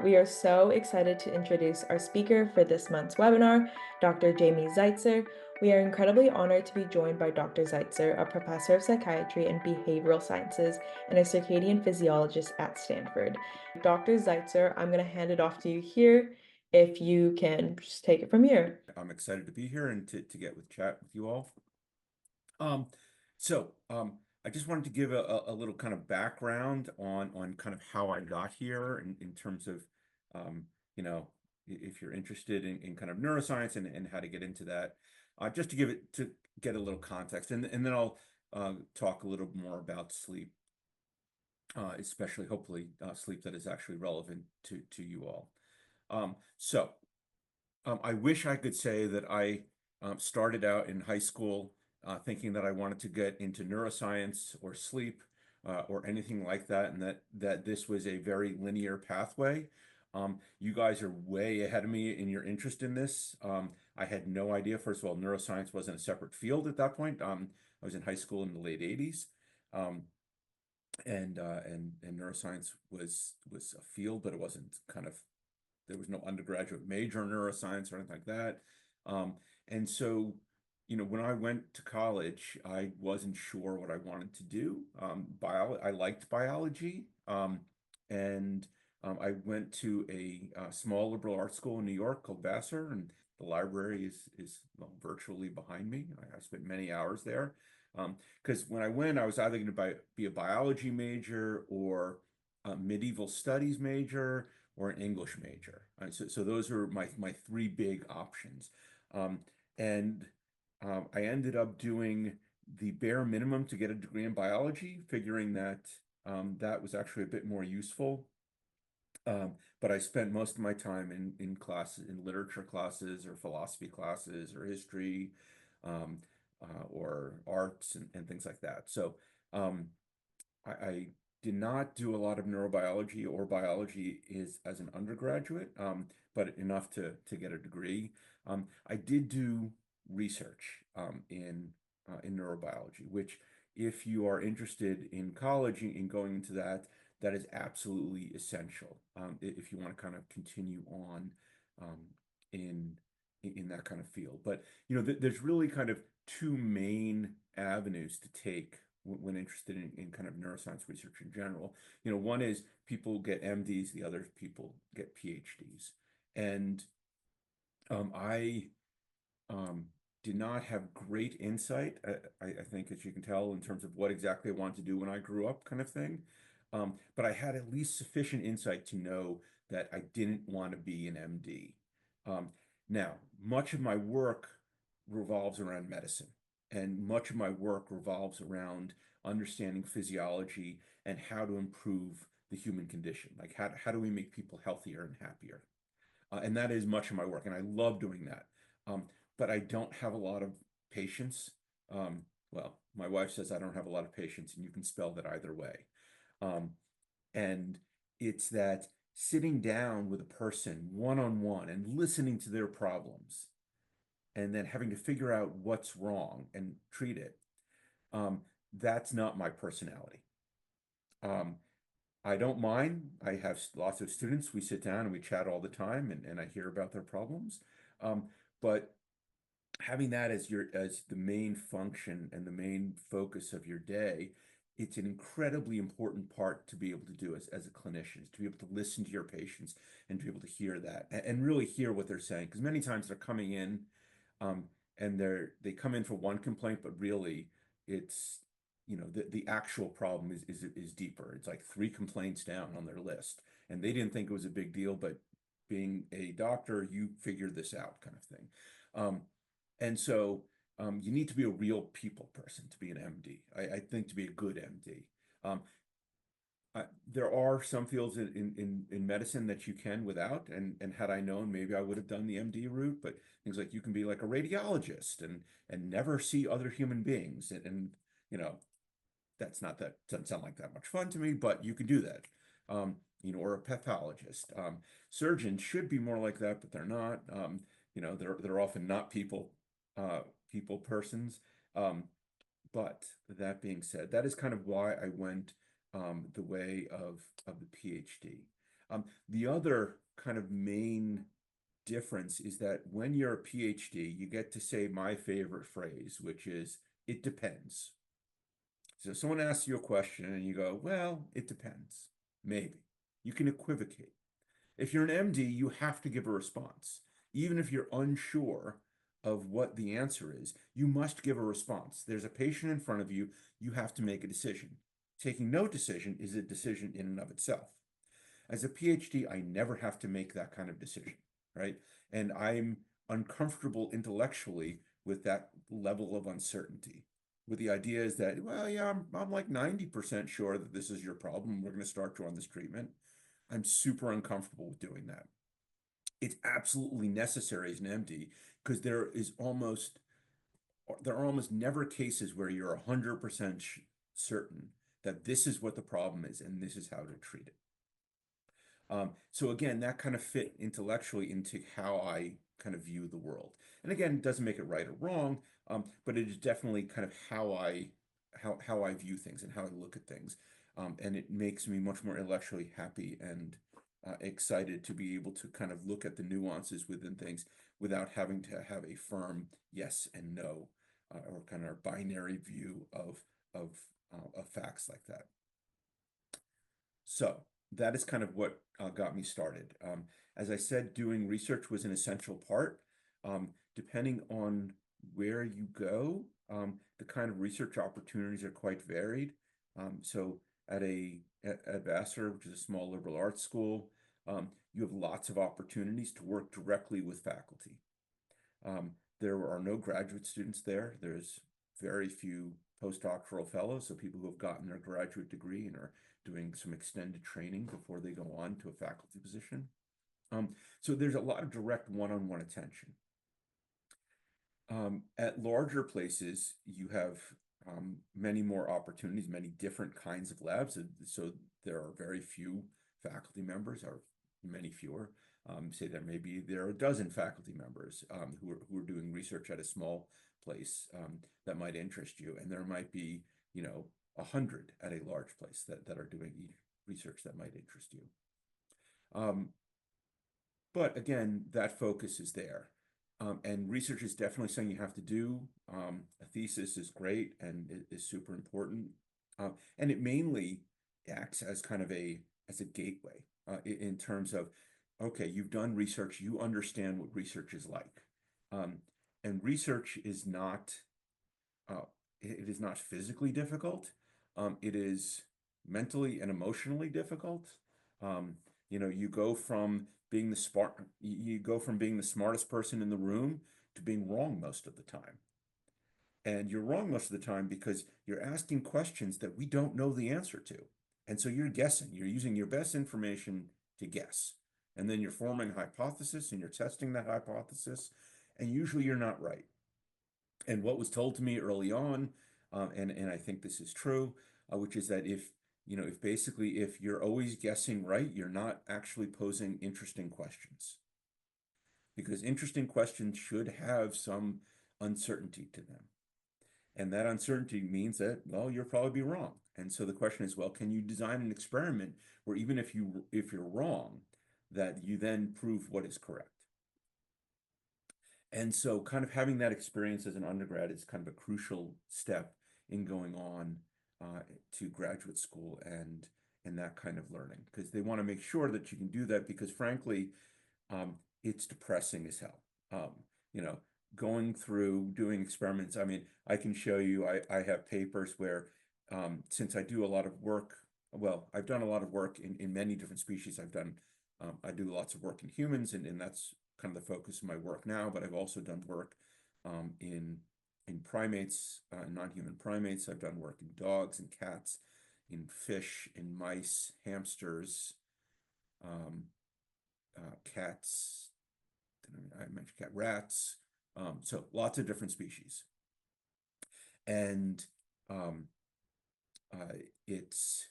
We are so excited to introduce our speaker for this month's webinar, Dr. Jamie Zeitzer. We are incredibly honored to be joined by Dr. Zeitzer, a professor of psychiatry and behavioral sciences and a circadian physiologist at Stanford. Dr. Zeitzer, I'm going to hand it off to you here. If you can just take it from here. I'm excited to be here and to get with chat with you all. Um, I just wanted to give a little kind of background on kind of how I got here in terms of, um, if you're interested in kind of neuroscience and how to get into that, just to get a little context, and then I'll talk a little more about sleep, especially hopefully sleep that is actually relevant to you all. Um, so. I wish I could say that I started out in high school thinking that I wanted to get into neuroscience or sleep or anything like that, and that this was a very linear pathway. You guys are way ahead of me in your interest in this. I had no idea. First of all, neuroscience wasn't a separate field at that point. I was in high school in the late 80s. Um, and neuroscience was a field, but it wasn't kind of there was no undergraduate major in neuroscience or anything like that. Um, and so, when I went to college, I wasn't sure what I wanted to do. I liked biology, and I went to a small liberal arts school in New York called Vassar, and the library is well, virtually behind me. I spent many hours there. Because when I went, I was either going to be a biology major or a medieval studies major or an English major. So those are my three big options. Um, and I ended up doing the bare minimum to get a degree in biology, figuring that that was actually a bit more useful. But I spent most of my time in classes, in literature classes or philosophy classes or history, um, or arts and things like that. So um, I did not do a lot of neurobiology or biology is as an undergraduate, but enough to get a degree. I did do research in neurobiology, which if you are interested in college in going into that, that is absolutely essential if you want to kind of continue on um, in in that kind of field. But there's really kind of two main avenues to take when interested in kind of neuroscience research in general. One is people get MDs, the other people get PhDs. And I um, did not have great insight, I think, as you can tell, in terms of what exactly I wanted to do when I grew up, kind of thing. But I had at least sufficient insight to know that I didn't want to be an MD. Um, Now, much of my work revolves around medicine, and much of my work revolves around understanding physiology and how to improve the human condition. Like, how do we make people healthier and happier? And that is much of my work, and I love doing that. Um, but I don't have a lot of patience. Well, my wife says I don't have a lot of patience, and you can spell that either way. Um, and it's that sitting down with a person one on one and listening to their problems and then having to figure out what's wrong and treat it. Um, that's not my personality. Um, I don't mind. I have lots of students. We sit down and we chat all the time, and I hear about their problems. Um, but having that as the main function and the main focus of your day, it's an incredibly important part to be able to do as a clinician, to be able to listen to your patients and to be able to hear that and really hear what they're saying. Because many times they're coming in, um, and they come in for one complaint, but really it's the actual problem is deeper. It's like three complaints down on their list, and they didn't think it was a big deal, but being a doctor, you figured this out, kind of thing. Um, and so you need to be a real people person to be an MD. I think to be a good MD. Um, there are some fields in medicine that you can without, and had I known, maybe I would have done the MD route. But things like you can be like a radiologist and never see other human beings, and you know that doesn't sound like that much fun to me, but you can do that. Or a pathologist. Surgeons should be more like that, but they're not. They're often not people persons. Um, but that being said, that is kind of why I went the way of the PhD. The other kind of main difference is that when you're a PhD, you get to say my favorite phrase, which is, it depends. So someone asks you a question and you go, well, it depends. Maybe. You can equivocate. If you're an MD, you have to give a response. Even if you're unsure of what the answer is, you must give a response. There's a patient in front of you, you have to make a decision. Taking no decision is a decision in and of itself. As a PhD, I never have to make that kind of decision, right? And I'm uncomfortable intellectually with that level of uncertainty. With the idea is that, well, yeah, I'm like 90% sure that this is your problem. We're going to start you on this treatment. I'm super uncomfortable with doing that. It's absolutely necessary as an MD because there are almost never cases where you're 100% certain that this is what the problem is and this is how to treat it. So again, that kind of fit intellectually into how I kind of view the world. And again, it doesn't make it right or wrong, but it is definitely kind of how I view things and how I look at things. And it makes me much more intellectually happy and excited to be able to kind of look at the nuances within things without having to have a firm yes and no, or kind of binary view of facts like that. So that is kind of what got me started. As I said, doing research was an essential part. Depending on where you go, the kind of research opportunities are quite varied. So at Vassar, which is a small liberal arts school, you have lots of opportunities to work directly with faculty. There are no graduate students there. There's very few postdoctoral fellows, so people who have gotten their graduate degree and are doing some extended training before they go on to a faculty position. So there's a lot of direct one-on-one attention. At larger places, you have many more opportunities, many different kinds of labs. So there are very few faculty members, or many fewer. Say there are a dozen faculty members who are doing research at a small place that might interest you, and there might be 100 at a large place that are doing research that might interest you. But again, that focus is there. And research is definitely something you have to do. A thesis is great and it is super important. And it mainly acts as kind of as a gateway in terms of, okay, you've done research, you understand what research is like. And research is not, it is not physically difficult. It is mentally and emotionally difficult. You go from being the smartest person in the room to being wrong most of the time. And you're wrong most of the time because you're asking questions that we don't know the answer to. And so you're guessing, you're using your best information to guess. And then you're forming a hypothesis and you're testing that hypothesis. And usually you're not right. And what was told to me early on, and I think this is true, which is that if you're always guessing right, you're not actually posing interesting questions. Because interesting questions should have some uncertainty to them. And that uncertainty means that, well, you'll probably be wrong. And so the question is, well, can you design an experiment where even if you're wrong, that you then prove what is correct? And so kind of having that experience as an undergrad is kind of a crucial step in going on to graduate school and that kind of learning, because they want to make sure that you can do that, because frankly, it's depressing as hell. You know, going through doing experiments. I mean, I can show you, I have papers where, since I do a lot of work, well, I've done a lot of work in many different species. I do lots of work in humans, and that's kind of the focus of my work now, but I've also done work in primates, non-human primates. I've done work in dogs and cats, in fish, in mice, hamsters, um, cats, I mentioned cat, rats, so lots of different species. And um, uh, it's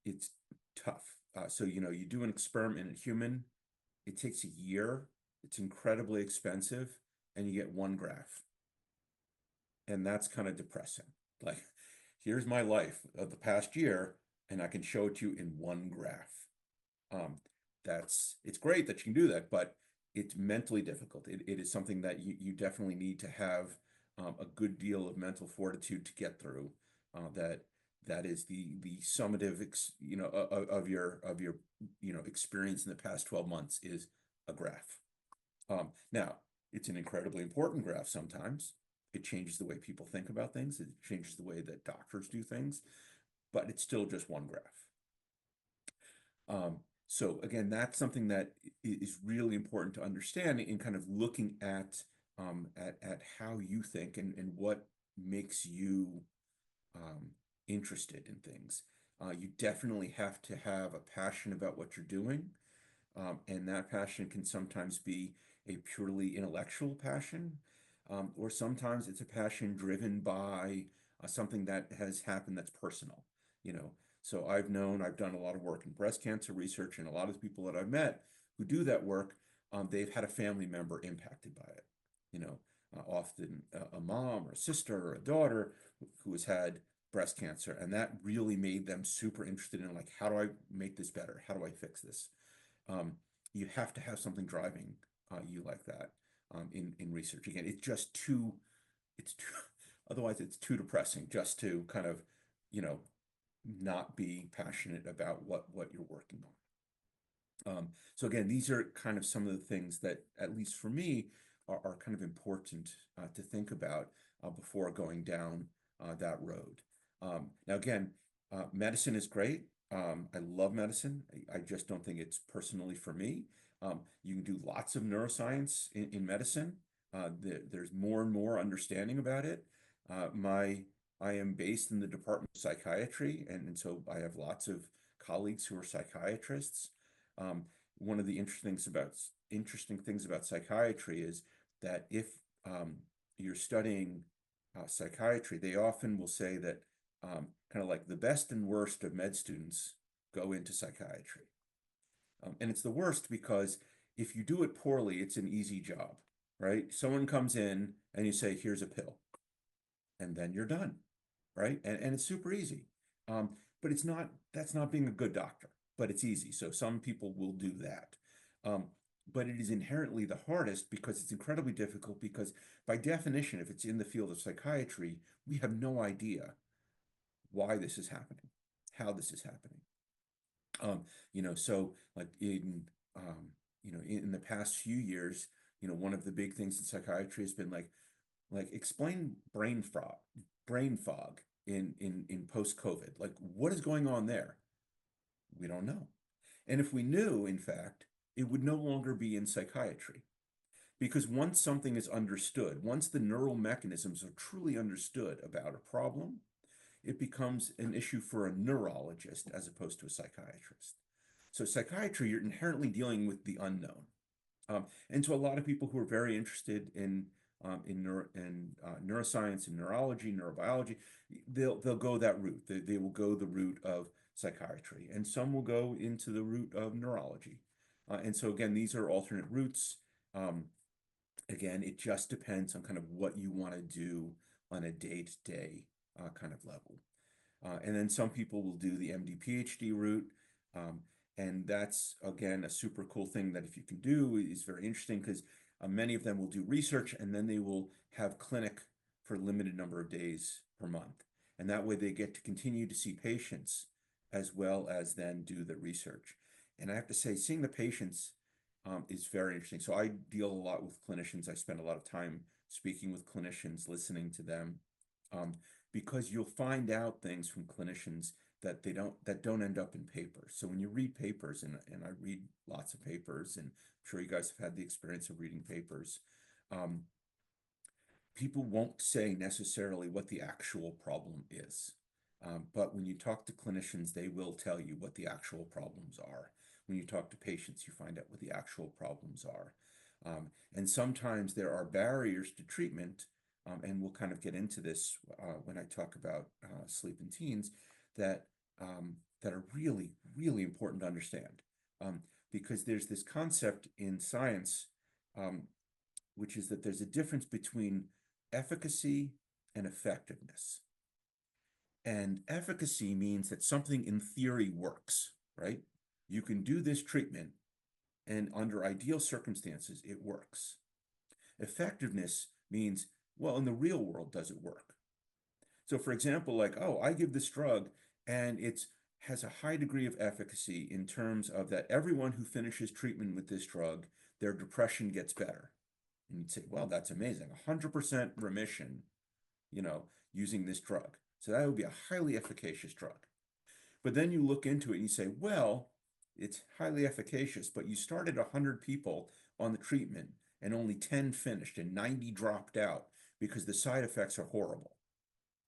it's tough. So you do an experiment in a human, it takes a year, it's incredibly expensive, and you get one graph. And that's kind of depressing. Like, here's my life of the past year, and I can show it to you in one graph. Um, it's great that you can do that, but it's mentally difficult. It is something that you definitely need to have a good deal of mental fortitude to get through. That that is the summative of your experience in the past 12 months is a graph. Now, it's an incredibly important graph sometimes. It changes the way people think about things. It changes the way that doctors do things, but it's still just one graph. So again, that's something that is really important to understand in kind of looking at how you think and what makes you interested in things. You definitely have to have a passion about what you're doing. And that passion can sometimes be a purely intellectual passion, or sometimes it's a passion driven by something that has happened that's personal, you know. So I've done a lot of work in breast cancer research, and a lot of the people that I've met who do that work, they've had a family member impacted by it, you know, often a mom or a sister or a daughter who has had breast cancer, and that really made them super interested in like, how do I make this better? How do I fix this? um, you have to have something driving you like that in research. Again, it's too, otherwise it's too depressing just to kind of, you know, not be passionate about what you're working on. So again, these are kind of some of the things that, at least for me, are kind of important to think about before going down that road. Now, again, medicine is great. I love medicine. I just don't think it's personally for me. You can do lots of neuroscience in medicine. There's more and more understanding about it. I am based in the Department of Psychiatry, and so I have lots of colleagues who are psychiatrists. Um, One of the interesting things about psychiatry is that if you're studying psychiatry, they often will say that kind of like the best and worst of med students go into psychiatry. And it's the worst because if you do it poorly, it's an easy job, right? Someone comes in and you say, here's a pill, and then you're done, right? And it's super easy. But that's not being a good doctor, but it's easy. So some people will do that. Um, but it is inherently the hardest because it's incredibly difficult because by definition, if it's in the field of psychiatry, we have no idea why this is happening, how this is happening. So like in the past few years, one of the big things in psychiatry has been like explain brain fog in post-COVID. Like what is going on there? We don't know. And if we knew, in fact, it would no longer be in psychiatry. Because once something is understood, once the neural mechanisms are truly understood about a problem, it becomes an issue for a neurologist as opposed to a psychiatrist. So psychiatry, you're inherently dealing with the unknown. And so a lot of people who are very interested in neuroscience and neurology, neurobiology, they'll go that route. They will go the route of psychiatry, and some will go into the route of neurology. And so again, these are alternate routes. Um, Again, it just depends on kind of what you want to do on a day-to-day kind of level. And then some people will do the MD PhD route. Um, and that's, again, a super cool thing that if you can do is very interesting because many of them will do research and then they will have clinic for a limited number of days per month. And that way they get to continue to see patients as well as then do the research. And I have to say, seeing the patients is very interesting. So I deal a lot with clinicians. I spend a lot of time speaking with clinicians, listening to them. Because you'll find out things from clinicians that don't end up in papers. So when you read papers, and I read lots of papers, and I'm sure you guys have had the experience of reading papers, um, people won't say necessarily what the actual problem is. But when you talk to clinicians, they will tell you what the actual problems are. When you talk to patients, you find out what the actual problems are. And sometimes there are barriers to treatment, and we'll kind of get into this when I talk about sleep in teens, that that are really, really important to understand. Because there's this concept in science, um, which is that there's a difference between efficacy and effectiveness. And efficacy means that something in theory works, right? you can do this treatment, and under ideal circumstances, it works. Effectiveness means, well, in the real world, does it work? So for example, like, oh, I give this drug and it's has a high degree of efficacy in terms of that everyone who finishes treatment with this drug, their depression gets better. And you'd say, well, that's amazing. 100% remission, using this drug. So that would be a highly efficacious drug. But then you look into it and you say, well, it's highly efficacious, but you started 100 people on the treatment and only 10 finished and 90 dropped out because the side effects are horrible,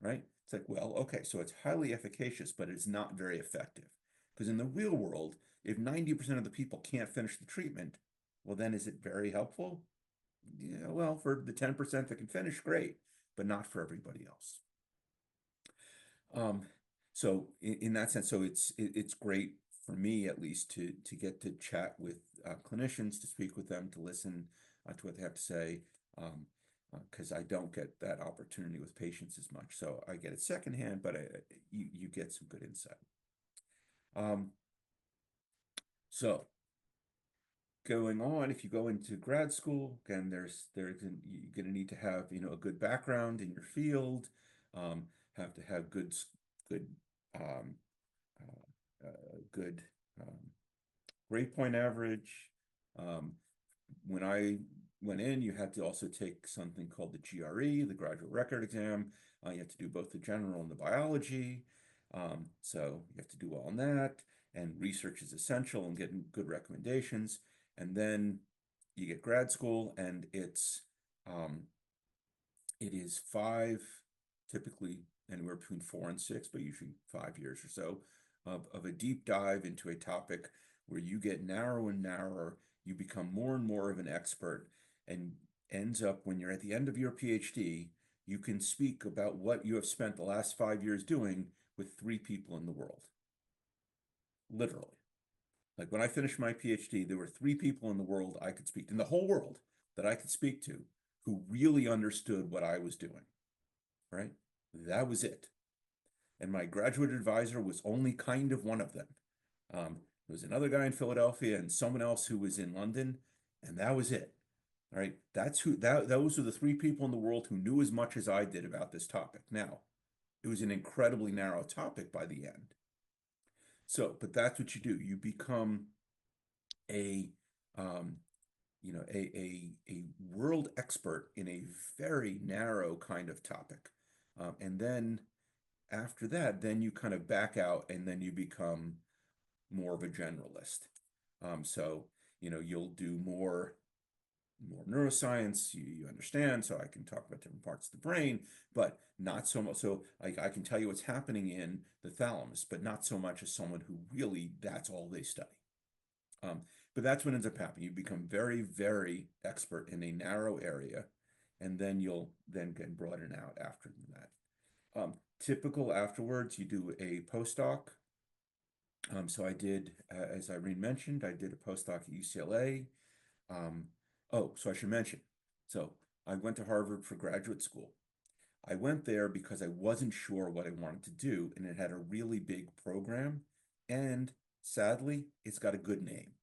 right? It's like, well, okay, so it's highly efficacious, but it's not very effective. Because in the real world, if 90% of the people can't finish the treatment, well, then is it very helpful? Yeah, well, for the 10% that can finish, great, but not for everybody else. Um, so in that sense, so it's great for me at least to get to chat with clinicians, to speak with them, to listen to what they have to say, because I don't get that opportunity with patients as much. So I get it secondhand, but you get some good insight. So going on, if you go into grad school, again, you're going to need to have a good background in your field, have to have good um, good grade point average. When I went in, you had to also take something called the GRE, the graduate record exam. You have to do both the general and the biology. So you have to do well on that. And research is essential and getting good recommendations. And then you get grad school, and it is typically anywhere between 4 and 6, but usually 5 years or so of a deep dive into a topic where you get narrower and narrower. You become more and more of an expert, and ends up when you're at the end of your PhD, you can speak about what you have spent the last 5 years doing with 3 people in the world. Literally. Like when I finished my PhD, there were 3 people in the world I could speak to, in the whole world that I could speak to, who really understood what I was doing, right? That was it. And my graduate advisor was only kind of one of them. There was another guy in Philadelphia and someone else who was in London, and that was it. All right. Those were the 3 people in the world who knew as much as I did about this topic. Now, it was an incredibly narrow topic by the end. So, but that's what you do. You become a um, a world expert in a very narrow kind of topic. And then after that, then you kind of back out and then you become more of a generalist. So, you'll do more neuroscience, you understand, so I can talk about different parts of the brain, but not so much. So I can tell you what's happening in the thalamus, but not so much as someone who really, that's all they study. But that's what ends up happening. You become very, very expert in a narrow area, and then you'll then get broadened out after that. Typical afterwards, you do a postdoc. So I did, as Irene mentioned, I did a postdoc at UCLA. Oh, so I should mention. So I went to Harvard for graduate school. I went there because I wasn't sure what I wanted to do, and it had a really big program, and sadly, it's got a good name.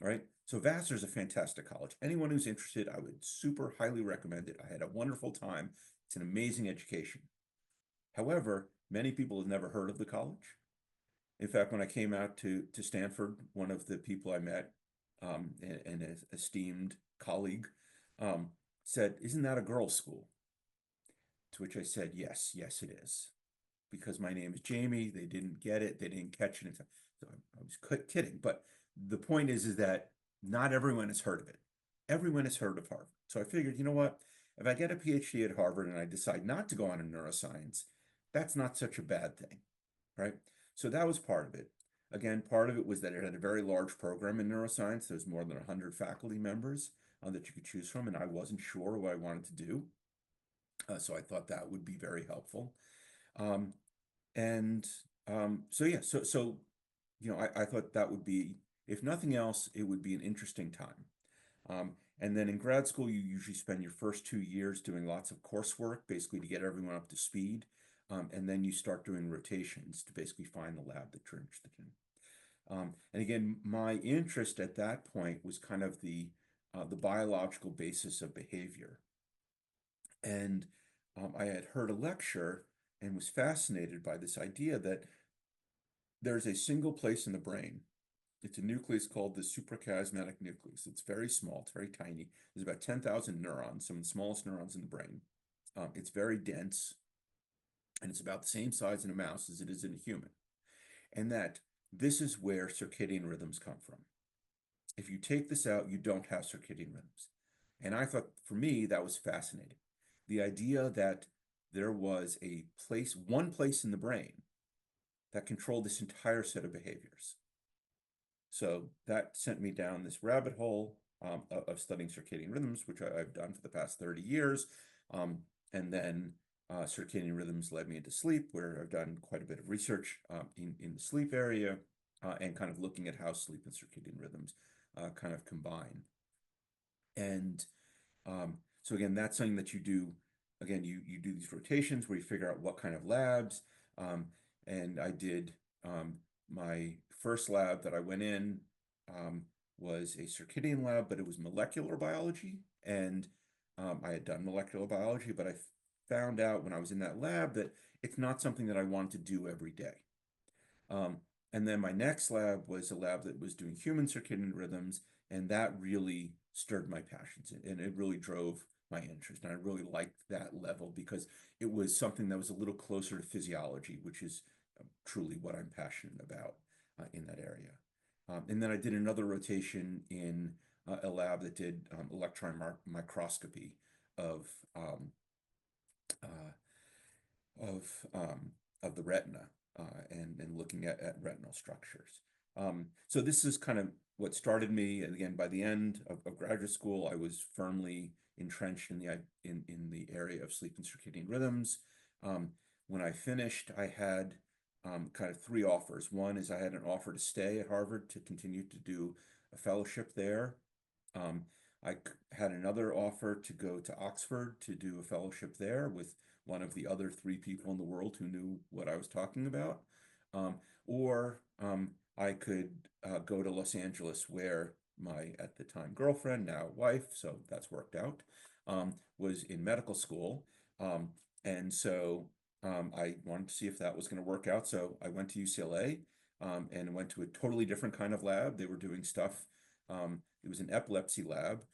All right. So Vassar is a fantastic college. Anyone who's interested, I would super highly recommend it. I had a wonderful time. It's an amazing education. However, many people have never heard of the college. In fact, when I came out to Stanford, one of the people I met, an esteemed colleague, said, "Isn't that a girls' school?" To which I said, "Yes, yes, it is." Because my name is Jamie, they didn't get it, they didn't catch it. So I was kidding, but the point is that not everyone has heard of it. Everyone has heard of Harvard. So I figured, you know what? If I get a PhD at Harvard and I decide not to go on in neuroscience, that's not such a bad thing, right? So that was part of it. Again, part of it was that it had a very large program in neuroscience. There's more than 100 faculty members that you could choose from, and I wasn't sure what I wanted to do. So I thought that would be very helpful. Um, and so yeah, so I thought that would be, if nothing else, it would be an interesting time. And then in grad school, you usually spend your first 2 years doing lots of coursework, basically to get everyone up to speed. And then you start doing rotations to basically find the lab that you're interested in. And again, my interest at that point was kind of the biological basis of behavior. And I had heard a lecture and was fascinated by this idea that there's a single place in the brain. It's a nucleus called the suprachiasmatic nucleus. It's very small, it's very tiny. There's about 10,000 neurons, some of the smallest neurons in the brain. It's very dense, and it's about the same size in a mouse as it is in a human. And that this is where circadian rhythms come from. If you take this out, you don't have circadian rhythms. And I thought, for me, that was fascinating. The idea that there was a place, one place in the brain that controlled this entire set of behaviors. So that sent me down this rabbit hole of studying circadian rhythms, which I've done for the past 30 years. And then circadian rhythms led me into sleep, where I've done quite a bit of research in the sleep area and kind of looking at how sleep and circadian rhythms kind of combine. And so again, that's something that you do. Again, you do these rotations where you figure out what kind of labs. And I did my first lab that I went in was a circadian lab, but it was molecular biology. And I had done molecular biology, but I found out when I was in that lab that it's not something that I wanted to do every day. And then my next lab was a lab that was doing human circadian rhythms, and that really stirred my passions and it really drove my interest. And I really liked that level because it was something that was a little closer to physiology, which is truly what I'm passionate about in that area. And then I did another rotation in a lab that did electron microscopy of um, uh, of um, of the retina and looking at retinal structures. So this is kind of what started me. And again, by the end of graduate school, I was firmly entrenched in the area of sleep and circadian rhythms. When I finished, I had kind of three offers. One is I had an offer to stay at Harvard to continue to do a fellowship there. Um, I had another offer to go to Oxford to do a fellowship there with one of the other three people in the world who knew what I was talking about. Or I could go to Los Angeles, where my, at the time, girlfriend, now wife, so that's worked out, was in medical school. And so I wanted to see if that was going to work out. So I went to UCLA and went to a totally different kind of lab. They were doing stuff. It was an epilepsy lab,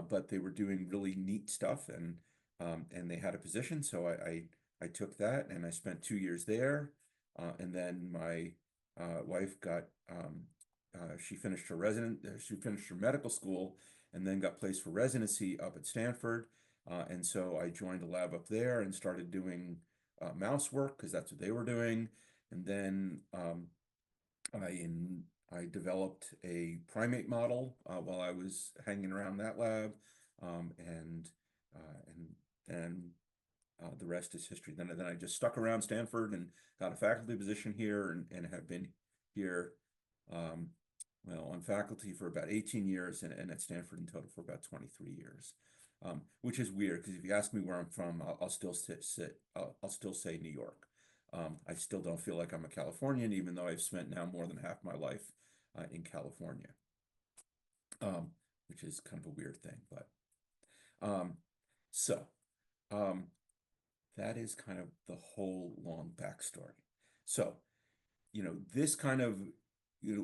but they were doing really neat stuff, and they had a position, so I took that, and I spent 2 years there, and then my wife got she finished her medical school, and then got placed for residency up at Stanford, and so I joined a lab up there and started doing mouse work because that's what they were doing, and then I developed a primate model while I was hanging around that lab, and then the rest is history. Then I just stuck around Stanford and got a faculty position here, and have been here, um, well, on faculty for about 18 years, and at Stanford in total for about 23 years. Which is weird because if you ask me where I'm from, I'll still I'll still say New York. I still don't feel like I'm a Californian, even though I've spent now more than half my life in California, which is kind of a weird thing. But um, so um, that is kind of the whole long backstory. So, this kind of,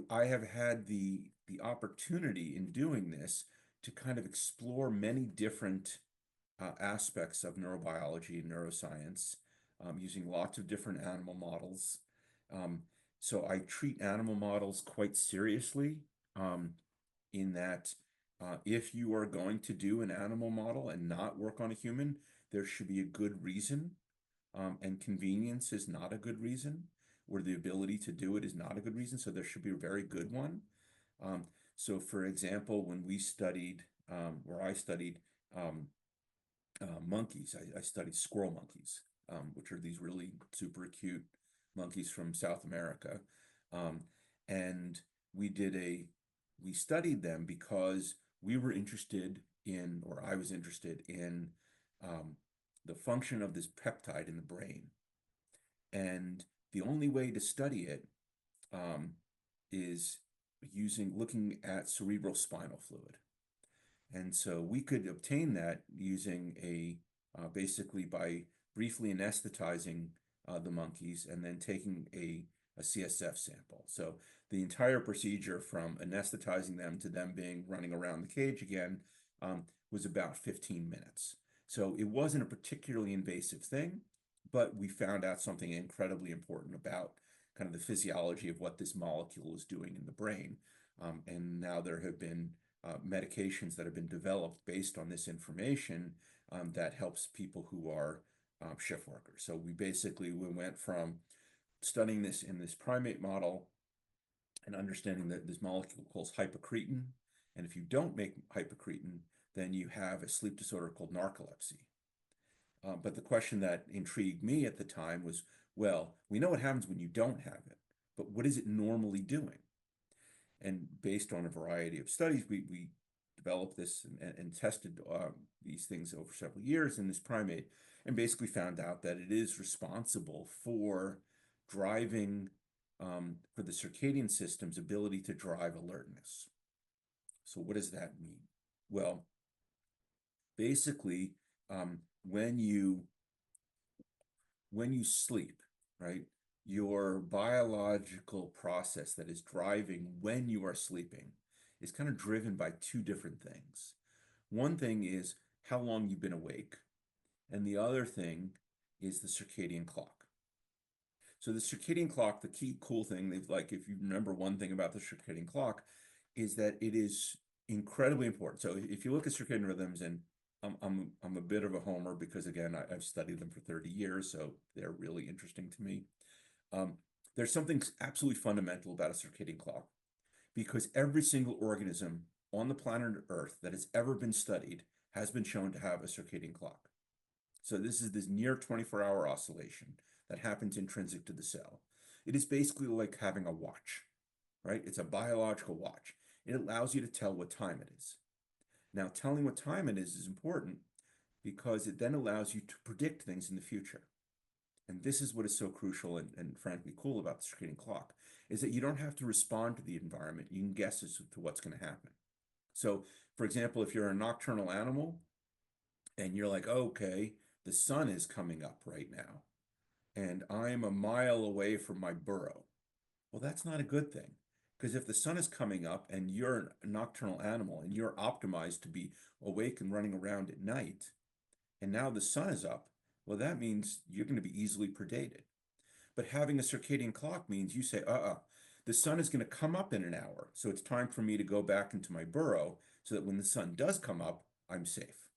I have had the opportunity in doing this to kind of explore many different aspects of neurobiology and neuroscience, using lots of different animal models. Um, so I treat animal models quite seriously, in that if you are going to do an animal model and not work on a human, there should be a good reason, and convenience is not a good reason, or the ability to do it is not a good reason. So there should be a very good one. Um, so for example, when we studied, where I studied monkeys. I studied squirrel monkeys, which are these really super cute monkeys from South America. Um, and we did we studied them because we were interested in, or I was interested in, um, the function of this peptide in the brain. And the only way to study it, um, is looking at cerebral spinal fluid. And so we could obtain that using basically by briefly anesthetizing the monkeys and then taking a CSF sample. So the entire procedure from anesthetizing them to them being running around the cage again was about 15 minutes. So it wasn't a particularly invasive thing, but we found out something incredibly important about kind of the physiology of what this molecule is doing in the brain. And now there have been medications that have been developed based on this information that helps people who are shift workers. So we went from studying this in this primate model and understanding that this molecule calls hypocretin. And if you don't make hypocretin, then you have a sleep disorder called narcolepsy. But the question that intrigued me at the time was, well, we know what happens when you don't have it, but what is it normally doing? And based on a variety of studies, we developed this and tested these things over several years in this primate and basically found out that it is responsible for driving, for the circadian system's ability to drive alertness. So what does that mean? Well, basically, um, when you sleep, right, your biological process that is driving when you are sleeping is kind of driven by two different things. One thing is how long you've been awake, and the other thing is the circadian clock. So the circadian clock, the key cool thing, like if you remember one thing about the circadian clock, is that it is incredibly important. So if you look at circadian rhythms, and I'm a bit of a homer because again I've studied them for 30 years, so they're really interesting to me. Um, there's something absolutely fundamental about a circadian clock because every single organism on the planet Earth that has ever been studied has been shown to have a circadian clock. So this is this near 24-hour oscillation that happens intrinsic to the cell. It is basically like having a watch, right? It's a biological watch. It allows you to tell what time it is. Now, telling what time it is important because it then allows you to predict things in the future. And this is what is so crucial and frankly cool about the circadian clock, is that you don't have to respond to the environment. You can guess as to what's going to happen. So, for example, if you're a nocturnal animal and you're like, okay, the sun is coming up right now, and I'm a mile away from my burrow. Well, that's not a good thing. Because if the sun is coming up and you're a nocturnal animal and you're optimized to be awake and running around at night, and now the sun is up, well, that means you're going to be easily predated. But having a circadian clock means you say, the sun is going to come up in an hour. So it's time for me to go back into my burrow so that when the sun does come up, I'm safe.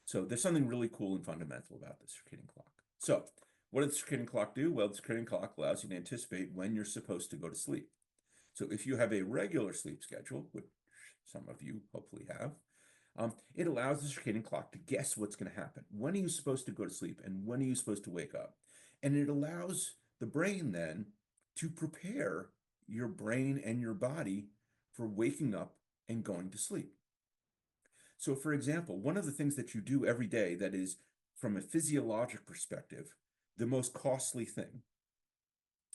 So there's something really cool and fundamental about the circadian clock. So what does the circadian clock do? Well, the circadian clock allows you to anticipate when you're supposed to go to sleep. So if you have a regular sleep schedule, which some of you hopefully have, it allows the circadian clock to guess what's going to happen. When are you supposed to go to sleep and when are you supposed to wake up? And it allows the brain then to prepare your brain and your body for waking up and going to sleep. So, for example, one of the things that you do every day that is, from a physiologic perspective, the most costly thing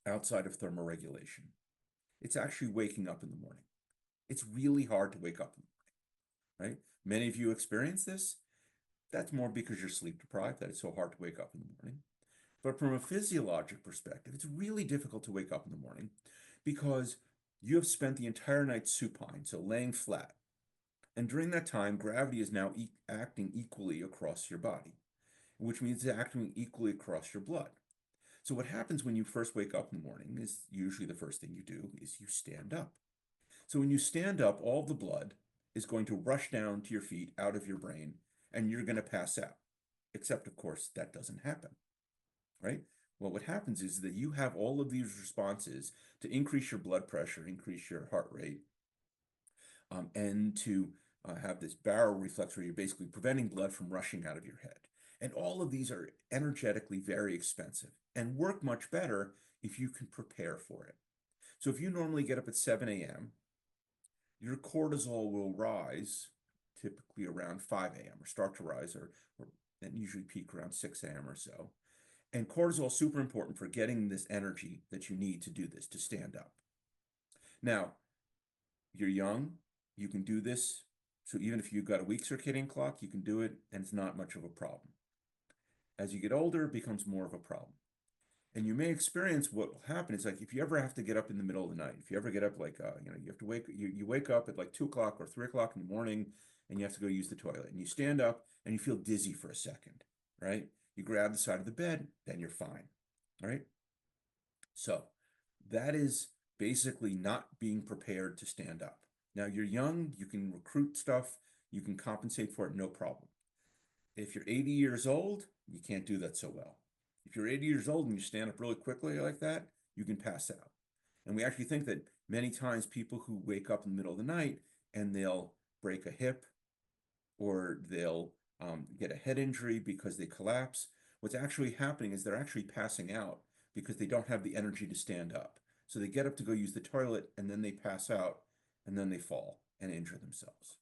outside of thermoregulation, it's actually waking up in the morning. It's really hard to wake up in the morning, right? Many of you experience this. That's more because you're sleep deprived, that it's so hard to wake up in the morning. But from a physiologic perspective, it's really difficult to wake up in the morning because you have spent the entire night supine, so laying flat. And during that time, gravity is now acting equally across your body, which means it's acting equally across your blood. So what happens when you first wake up in the morning is usually the first thing you do is you stand up. So when you stand up, all the blood is going to rush down to your feet out of your brain, and you're going to pass out. Except, of course, that doesn't happen, right? Well, what happens is that you have all of these responses to increase your blood pressure, increase your heart rate, and to have this barrel reflex where you're basically preventing blood from rushing out of your head. And all of these are energetically very expensive and work much better if you can prepare for it. So if you normally get up at 7 a.m., your cortisol will rise typically around 5 a.m. or start to rise or and usually peak around 6 a.m. or so. And cortisol is super important for getting this energy that you need to do this, to stand up. Now, you're young, you can do this. So even if you've got a weak circadian clock, you can do it, and it's not much of a problem. As you get older, it becomes more of a problem. And you may experience what will happen is like if you ever have to get up in the middle of the night, if you ever get up like you have to you wake up at like 2 o'clock or 3 o'clock in the morning and you have to go use the toilet and you stand up and you feel dizzy for a second, right? You grab the side of the bed, then you're fine, right? So that is basically not being prepared to stand up. Now you're young, you can recruit stuff, you can compensate for it, no problem. If you're 80 years old, you can't do that so well. If you're 80 years old and you stand up really quickly like that, you can pass out. And we actually think that many times people who wake up in the middle of the night and they'll break a hip or they'll get a head injury because they collapse, what's actually happening is they're actually passing out because they don't have the energy to stand up. So they get up to go use the toilet and then they pass out and then they fall and injure themselves.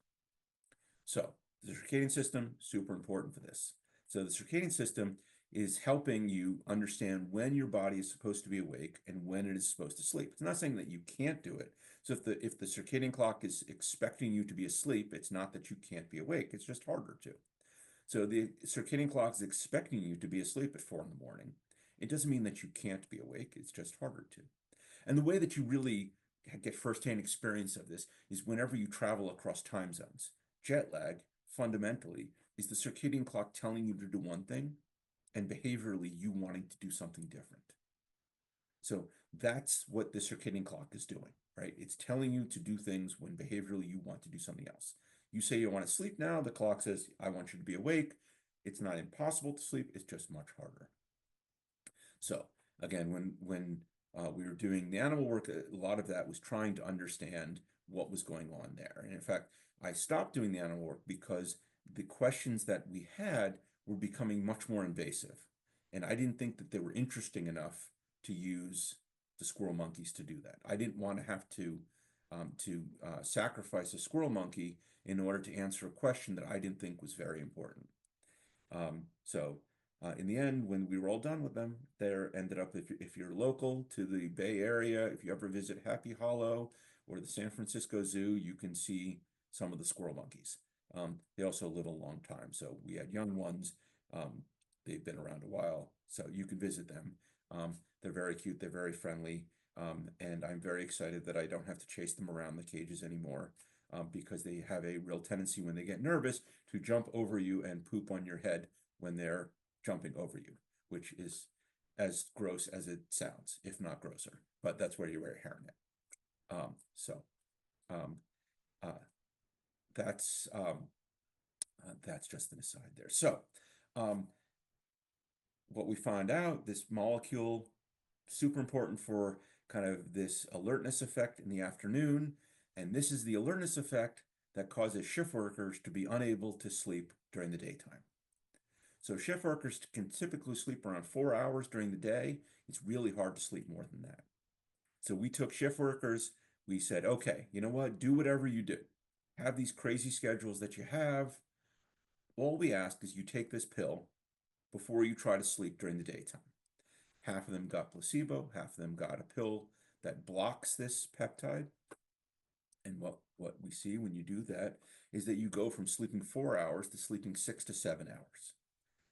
So the circadian system, super important for this. So the circadian system is helping you understand when your body is supposed to be awake and when it is supposed to sleep. It's not saying that you can't do it. So if the circadian clock is expecting you to be asleep, it's not that you can't be awake, it's just harder to. So the circadian clock is expecting you to be asleep at 4 in the morning. It doesn't mean that you can't be awake, it's just harder to. And the way that you really get firsthand experience of this is whenever you travel across time zones. Jet lag, fundamentally, is the circadian clock telling you to do one thing and behaviorally you wanting to do something different. So that's what the circadian clock is doing, right? It's telling you to do things when behaviorally you want to do something else. You say you want to sleep now, the clock says, I want you to be awake. It's not impossible to sleep, it's just much harder. So again, when we were doing the animal work, a lot of that was trying to understand what was going on there. And in fact, I stopped doing the animal work because the questions that we had were becoming much more invasive. And I didn't think that they were interesting enough to use the squirrel monkeys to do that. I didn't want to have to sacrifice a squirrel monkey in order to answer a question that I didn't think was very important. So in the end, when we were all done with them, there ended up, if you're local to the Bay Area, if you ever visit Happy Hollow or the San Francisco Zoo, you can see some of the squirrel monkeys. They also live a long time. So we had young ones. They've been around a while, so you can visit them. They're very cute. They're very friendly. And I'm very excited that I don't have to chase them around the cages anymore. Because they have a real tendency when they get nervous to jump over you and poop on your head when they're jumping over you, which is as gross as it sounds, if not grosser. But that's where you wear a hairnet. So um, uh, that's just an aside there. So um, what we find out, this molecule, super important for kind of this alertness effect in the afternoon. And this is the alertness effect that causes shift workers to be unable to sleep during the daytime. So shift workers can typically sleep around 4 hours during the day. It's really hard to sleep more than that. So we took shift workers, we said, okay, you know what, do whatever you do. Have these crazy schedules that you have. All we ask is you take this pill before you try to sleep during the daytime. Half of them got placebo, half of them got a pill that blocks this peptide. And what we see when you do that is that you go from sleeping 4 hours to sleeping 6 to 7 hours.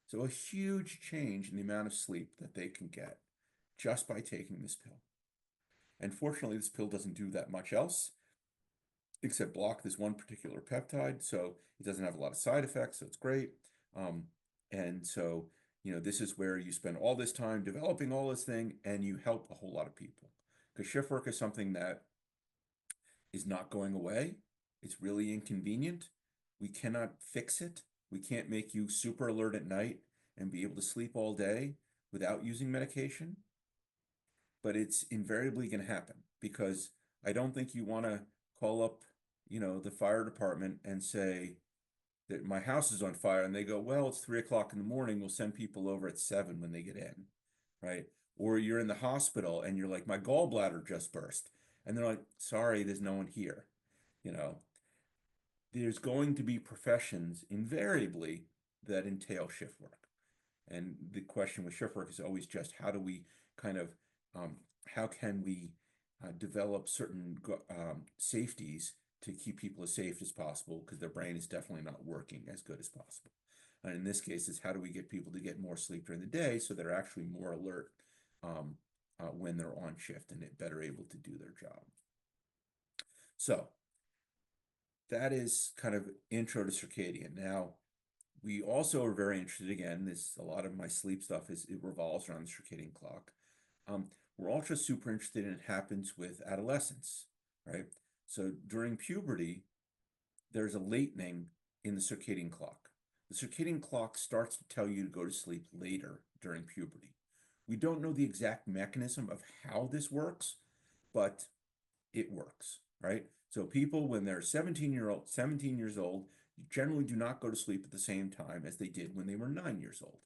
So a huge change in the amount of sleep that they can get just by taking this pill. And fortunately, this pill doesn't do that much else except block this one particular peptide. So it doesn't have a lot of side effects, so it's great. And so, this is where you spend all this time developing all this thing and you help a whole lot of people. Because shift work is something that is not going away. It's really inconvenient. We cannot fix it. We can't make you super alert at night and be able to sleep all day without using medication. But it's invariably going to happen because I don't think you want to call up, the fire department and say that my house is on fire and they go, well, it's 3 o'clock in the morning. We'll send people over at 7 when they get in, right? Or you're in the hospital and you're like, my gallbladder just burst. And they're like, sorry, there's no one here. You know, there's going to be professions invariably that entail shift work. And the question with shift work is always just how do we kind of, how can we develop certain safeties to keep people as safe as possible because their brain is definitely not working as good as possible. And in this case, it's how do we get people to get more sleep during the day so they're actually more alert um, when they're on shift and better able to do their job. So that is kind of intro to circadian. Now, we also are very interested, again, this a lot of my sleep stuff it revolves around the circadian clock. Um, we're also super interested in it happens with adolescence, right? So during puberty, there's a latening in the circadian clock. The circadian clock starts to tell you to go to sleep later during puberty. We don't know the exact mechanism of how this works, but it works, right? So people, when they're 17 years old, generally do not go to sleep at the same time as they did when they were 9 years old.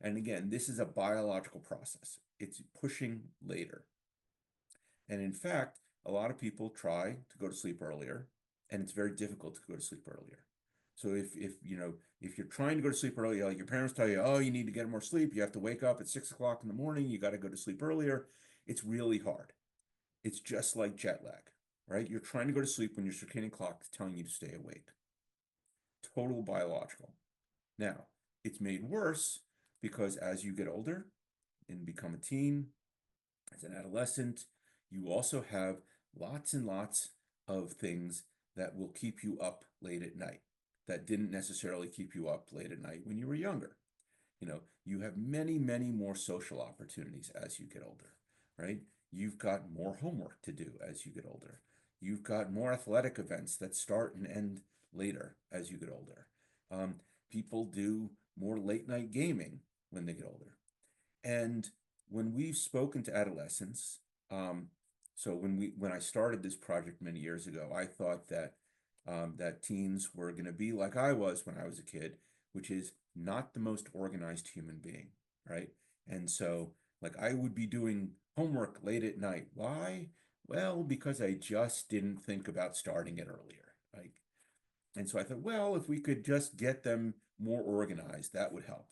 And again, this is a biological process. It's pushing later. And in fact, a lot of people try to go to sleep earlier, and it's very difficult to go to sleep earlier. So if you're trying to go to sleep early, like your parents tell you, oh, you need to get more sleep, you have to wake up at 6 o'clock in the morning, you got to go to sleep earlier, it's really hard. It's just like jet lag, right? You're trying to go to sleep when your circadian clock is telling you to stay awake. Total biological. Now, it's made worse because as you get older and become a teen, as an adolescent, you also have lots and lots of things that will keep you up late at night that didn't necessarily keep you up late at night when you were younger. You have many, many more social opportunities as you get older, right? You've got more homework to do as you get older. You've got more athletic events that start and end later as you get older. Um, People do more late night gaming when they get older. And when we've spoken to adolescents, so when I started this project many years ago, I thought that teens were going to be like I was when I was a kid, which is not the most organized human being, right? And so, like, I would be doing homework late at night. Why? Well, because I just didn't think about starting it earlier. And so I thought, well, if we could just get them more organized, that would help.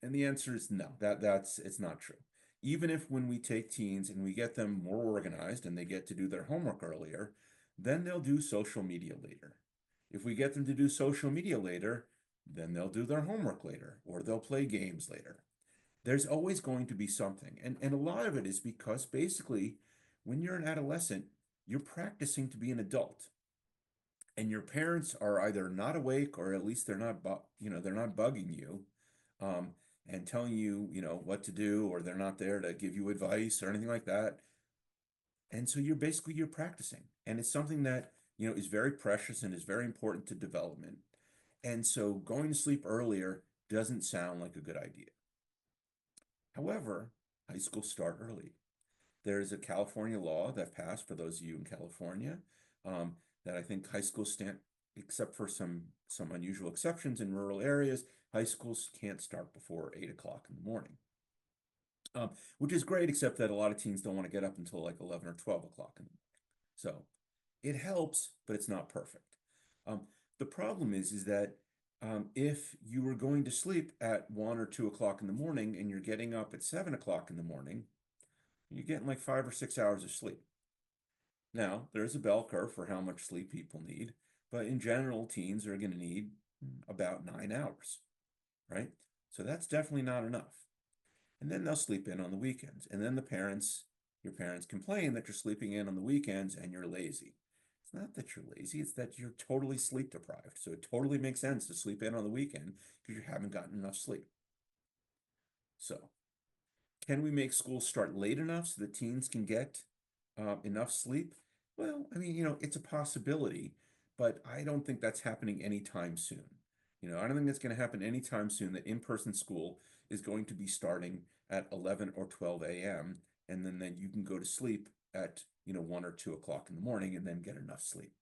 And the answer is no, that's it's not true. Even if when we take teens and we get them more organized and they get to do their homework earlier, then they'll do social media later. If we get them to do social media later, then they'll do their homework later or they'll play games later. There's always going to be something. And a lot of it is because basically when you're an adolescent, you're practicing to be an adult and your parents are either not awake or at least they're not bugging you um, and telling you what to do, or they're not there to give you advice or anything like that. And so you're practicing, and it's something that is very precious and is very important to development. And so going to sleep earlier doesn't sound like a good idea. However, high schools start early. There's a California law that passed for those of you in California, um, that I think high schools stand, except for some unusual exceptions in rural areas, high schools can't start before 8 o'clock in the morning, which is great, except that a lot of teens don't want to get up until like 11 or 12 o'clock in the morning. So it helps, but it's not perfect. Um, the problem is that if you were going to sleep at 1 or 2 o'clock in the morning and you're getting up at 7 o'clock in the morning, you're getting like 5 or 6 hours of sleep. Now, there's a bell curve for how much sleep people need, but in general, teens are going to need about 9 hours, right? So that's definitely not enough. And then they'll sleep in on the weekends. And then your parents complain that you're sleeping in on the weekends and you're lazy. It's not that you're lazy, it's that you're totally sleep deprived. So it totally makes sense to sleep in on the weekend because you haven't gotten enough sleep. So can we make school start late enough so that teens can get enough sleep? Well, I mean, it's a possibility, but I don't think that's happening anytime soon. I don't think that's going to happen anytime soon that in-person school is going to be starting at 11 or 12 a.m. and then you can go to sleep at, 1 or 2 o'clock in the morning and then get enough sleep.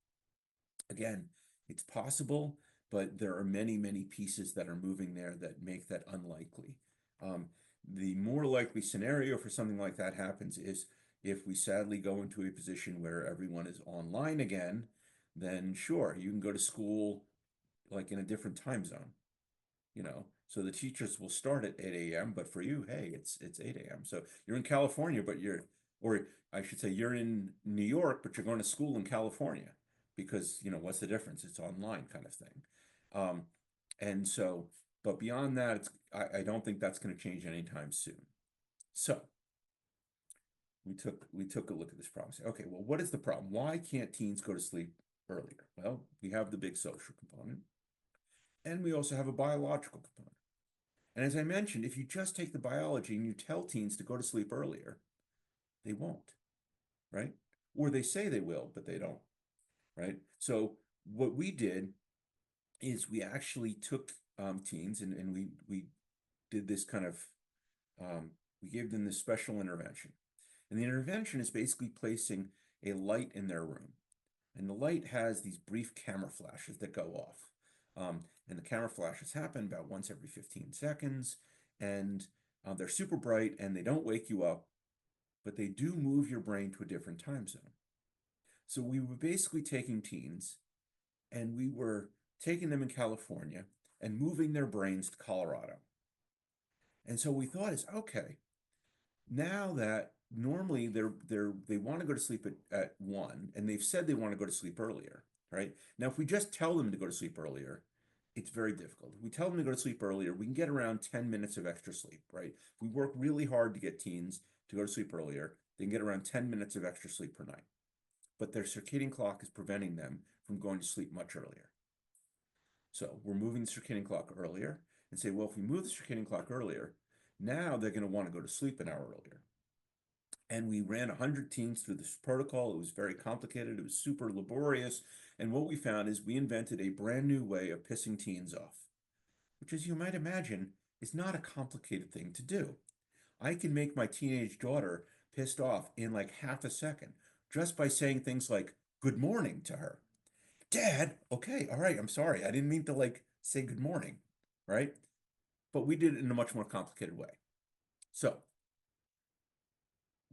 Again, it's possible, but there are many, many pieces that are moving there that make that unlikely. Um, the more likely scenario for something like that happens is if we sadly go into a position where everyone is online again, then sure, you can go to school like in a different time zone, So the teachers will start at 8 a.m., but for you, hey, it's 8 a.m. So you're in California, but Or I should say, you're in New York, but you're going to school in California because, what's the difference? It's online kind of thing. Um, and so, but beyond that, I don't think that's going to change anytime soon. So we took a look at this problem. Say, okay, well, what is the problem? Why can't teens go to sleep earlier? Well, we have the big social component, and we also have a biological component. And as I mentioned, if you just take the biology and you tell teens to go to sleep earlier, they won't, right? Or they say they will, but they don't, right? So what we did is we actually took teens and we did this kind of we gave them this special intervention. And the intervention is basically placing a light in their room. And the light has these brief camera flashes that go off. And the camera flashes happen about once every 15 seconds. And they're super bright and they don't wake you up, but they do move your brain to a different time zone. So we were basically taking teens and we were taking them in California and moving their brains to Colorado. And so we thought is okay, now that normally they want to go to sleep at 1 and they've said they want to go to sleep earlier, right? Now, if we just tell them to go to sleep earlier, it's very difficult. If we tell them to go to sleep earlier, we can get around 10 minutes of extra sleep, right? If we work really hard to get teens to go to sleep earlier, they can get around 10 minutes of extra sleep per night. But their circadian clock is preventing them from going to sleep much earlier. So we're moving the circadian clock earlier and say, well, if we move the circadian clock earlier, now they're going to want to go to sleep an hour earlier. And we ran 100 teens through this protocol. It was very complicated. It was super laborious. And what we found is we invented a brand new way of pissing teens off, which, as you might imagine, is not a complicated thing to do. I can make my teenage daughter pissed off in like half a second just by saying things like good morning to her. Dad, okay, all right, I'm sorry. I didn't mean to like say good morning, right? But we did it in a much more complicated way. So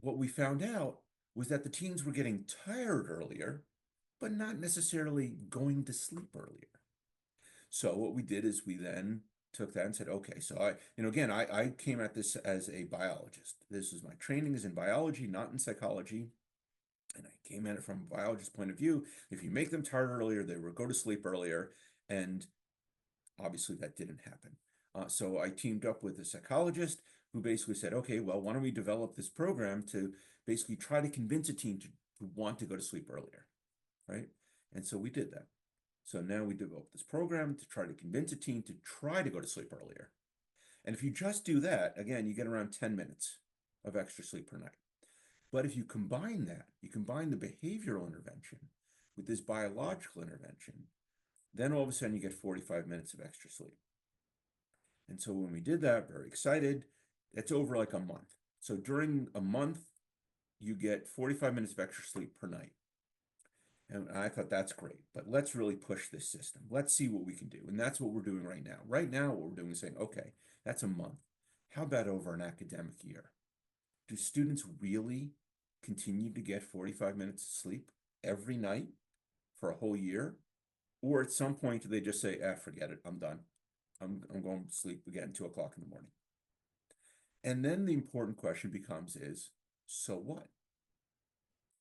what we found out was that the teens were getting tired earlier, but not necessarily going to sleep earlier. So what we did is we then took that and said, okay, so again, I came at this as a biologist. This is my training is in biology, not in psychology. And I came at it from a biologist point of view. If you make them tired earlier, they will go to sleep earlier. And obviously that didn't happen. So I teamed up with a psychologist who basically said, okay, well, why don't we develop this program to basically try to convince a teen to want to go to sleep earlier, right? And so we did that. So now we developed this program to try to convince a teen to try to go to sleep earlier. And if you just do that, again, you get around 10 minutes of extra sleep per night. But if you combine that, you combine the behavioral intervention with this biological intervention, then all of a sudden you get 45 minutes of extra sleep. And so when we did that, very excited, it's over like a month. So during a month, you get 45 minutes of extra sleep per night. And I thought that's great, but let's really push this system. Let's see what we can do. And that's what we're doing right now. Right now, what we're doing is saying, okay, that's a month. How about over an academic year? Do students really continue to get 45 minutes of sleep every night for a whole year? Or at some point, do they just say, forget it, I'm done. I'm going to sleep again, 2 o'clock in the morning. And then the important question becomes is, so what?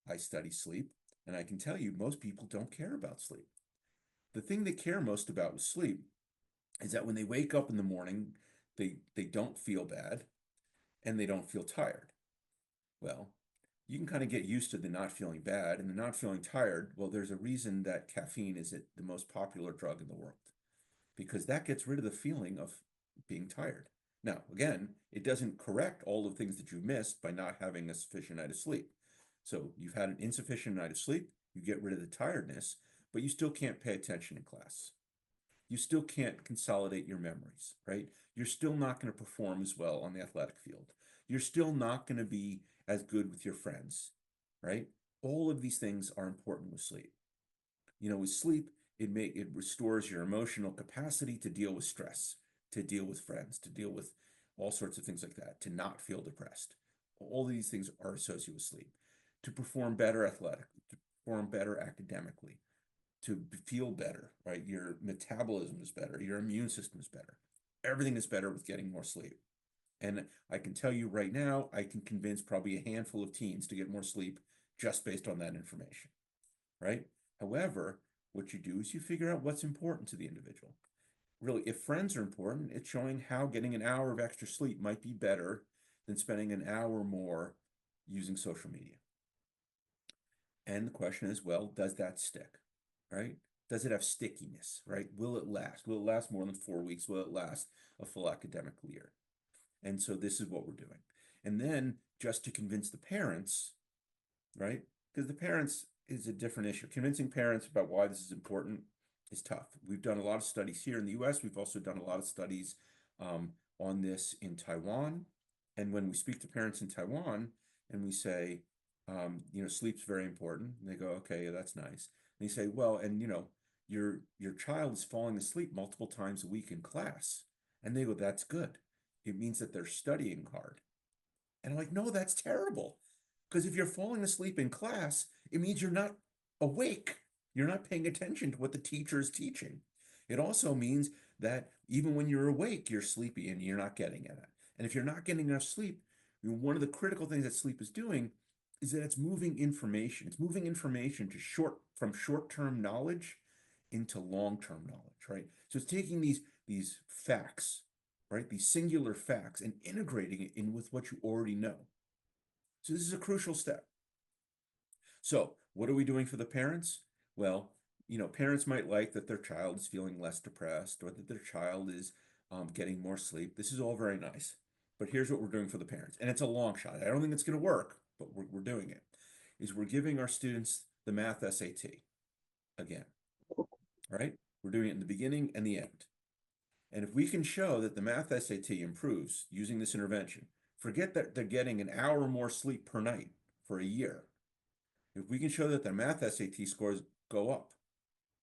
I study sleep, and I can tell you most people don't care about sleep. The thing they care most about with sleep is that when they wake up in the morning, they don't feel bad and they don't feel tired. Well, you can kind of get used to the not feeling bad and the not feeling tired. Well, there's a reason that caffeine is the most popular drug in the world, because that gets rid of the feeling of being tired. Now, again, it doesn't correct all the things that you missed by not having a sufficient night of sleep. So you've had an insufficient night of sleep, you get rid of the tiredness, but you still can't pay attention in class. You still can't consolidate your memories, right? You're still not going to perform as well on the athletic field. You're still not going to be as good with your friends, right? All of these things are important with sleep. With sleep, it restores your emotional capacity to deal with stress, to deal with friends, to deal with all sorts of things like that, to not feel depressed. All these things are associated with sleep. To perform better athletically, to perform better academically, to feel better, right? Your metabolism is better, your immune system is better. Everything is better with getting more sleep. And I can tell you right now, I can convince probably a handful of teens to get more sleep just based on that information, right? However, what you do is you figure out what's important to the individual. Really, if friends are important, it's showing how getting an hour of extra sleep might be better than spending an hour more using social media. And the question is, well, does that stick, right? Does it have stickiness, right? Will it last? Will it last more than 4 weeks? Will it last a full academic year? And so this is what we're doing. And then just to convince the parents, right? Because the parents is a different issue. Convincing parents about why this is important is tough. We've done a lot of studies here in the US. We've also done a lot of studies on this in Taiwan. And when we speak to parents in Taiwan and we say, sleep's very important, and they go, okay, that's nice. And you say, well, and your child is falling asleep multiple times a week in class. And they go, that's good. It means that they're studying hard. And I'm like, no, that's terrible. Because if you're falling asleep in class, it means you're not awake. You're not paying attention to what the teacher is teaching. It also means that even when you're awake, you're sleepy and you're not getting it. And if you're not getting enough sleep, one of the critical things that sleep is doing is that it's moving information. It's moving information from short-term knowledge into long-term knowledge, right? So it's taking these facts, right? These singular facts and integrating it in with what you already know. So this is a crucial step. So what are we doing for the parents? Well, parents might like that their child is feeling less depressed or that their child is getting more sleep. This is all very nice. But here's what we're doing for the parents. And it's a long shot. I don't think it's going to work, but we're doing it. Is we're giving our students the math SAT again, right? We're doing it in the beginning and the end. And if we can show that the math SAT improves using this intervention, forget that they're getting an hour more sleep per night for a year. If we can show that their math SAT scores go up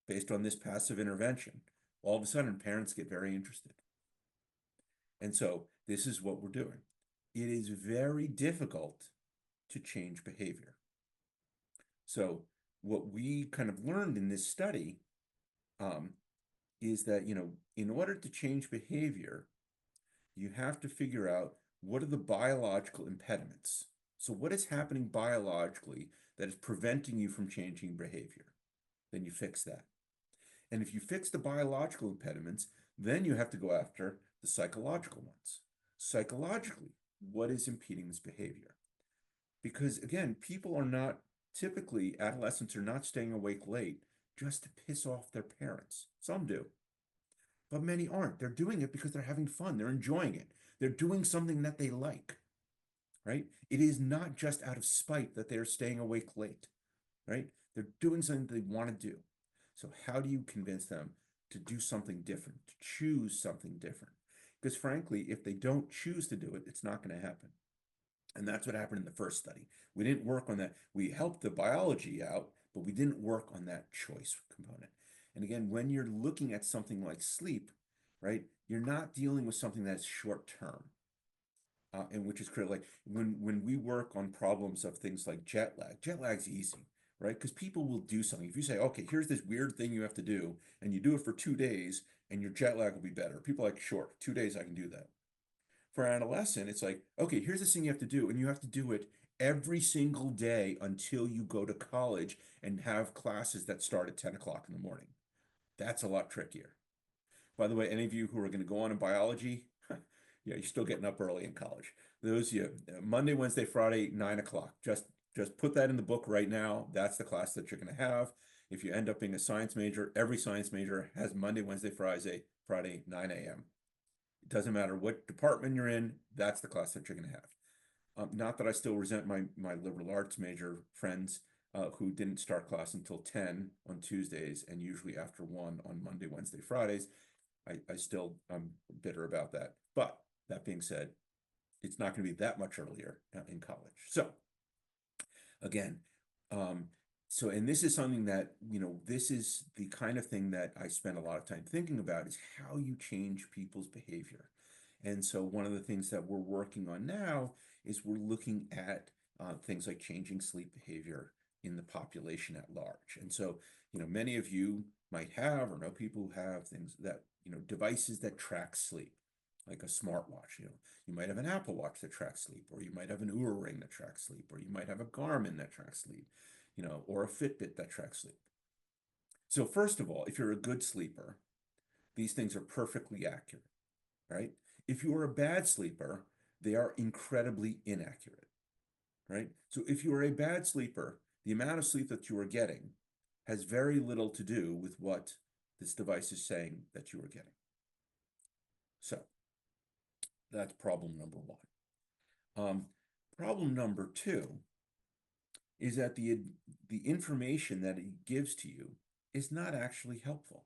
based on this passive intervention, all of a sudden parents get very interested. And so this is what we're doing. It is very difficult to change behavior. So what we kind of learned in this study is that, in order to change behavior, you have to figure out what are the biological impediments. So what is happening biologically that is preventing you from changing behavior? Then you fix that. And if you fix the biological impediments, then you have to go after the psychological ones. Psychologically, what is impeding this behavior? Because again, people are not typically, adolescents are not staying awake late just to piss off their parents. Some do, but many aren't. They're doing it because they're having fun. They're enjoying it. They're doing something that they like, right? It is not just out of spite that they're staying awake late, right? They're doing something they want to do. So how do you convince them to do something different, to choose something different? Because frankly, if they don't choose to do it, it's not going to happen. And that's what happened in the first study. We didn't work on that. We helped the biology out, but we didn't work on that choice component. And again, when you're looking at something like sleep, right, you're not dealing with something that's short term, and which is critical. Like when we work on problems of things like jet lag's easy, right? Because people will do something. If you say, okay, here's this weird thing you have to do, and you do it for 2 days, and your jet lag will be better. People are like, sure, 2 days I can do that. For an adolescent, it's like, okay, here's this thing you have to do, and you have to do it every single day until you go to college and have classes that start at 10 o'clock in the morning. That's a lot trickier. By the way, any of you who are going to go on in biology, yeah, you're still getting up early in college. Those you Monday, Wednesday, Friday, 9 o'clock. Just put that in the book right now. That's the class that you're going to have. If you end up being a science major, every science major has Monday, Wednesday, Friday, 9 a.m. It doesn't matter what department you're in, that's the class that you're going to have. Not that I still resent my liberal arts major friends who didn't start class until 10 on Tuesdays and usually after 1 on Monday, Wednesday, Fridays. I'm bitter about that. But that being said, it's not going to be that much earlier in college. So again, and this is something that, this is the kind of thing that I spend a lot of time thinking about is how you change people's behavior. And so one of the things that we're working on now is we're looking at things like changing sleep behavior in the population at large. And so, many of you might have or know people who have things that, devices that track sleep. like a smartwatch. You might have an Apple Watch that tracks sleep, or you might have an Oura Ring that tracks sleep, or you might have a Garmin that tracks sleep, or a Fitbit that tracks sleep. So first of all, if you're a good sleeper, these things are perfectly accurate, right? If you are a bad sleeper, they are incredibly inaccurate, right? So if you are a bad sleeper, the amount of sleep that you are getting has very little to do with what this device is saying that you are getting. So that's problem number one. Problem number two is that the information that it gives to you is not actually helpful.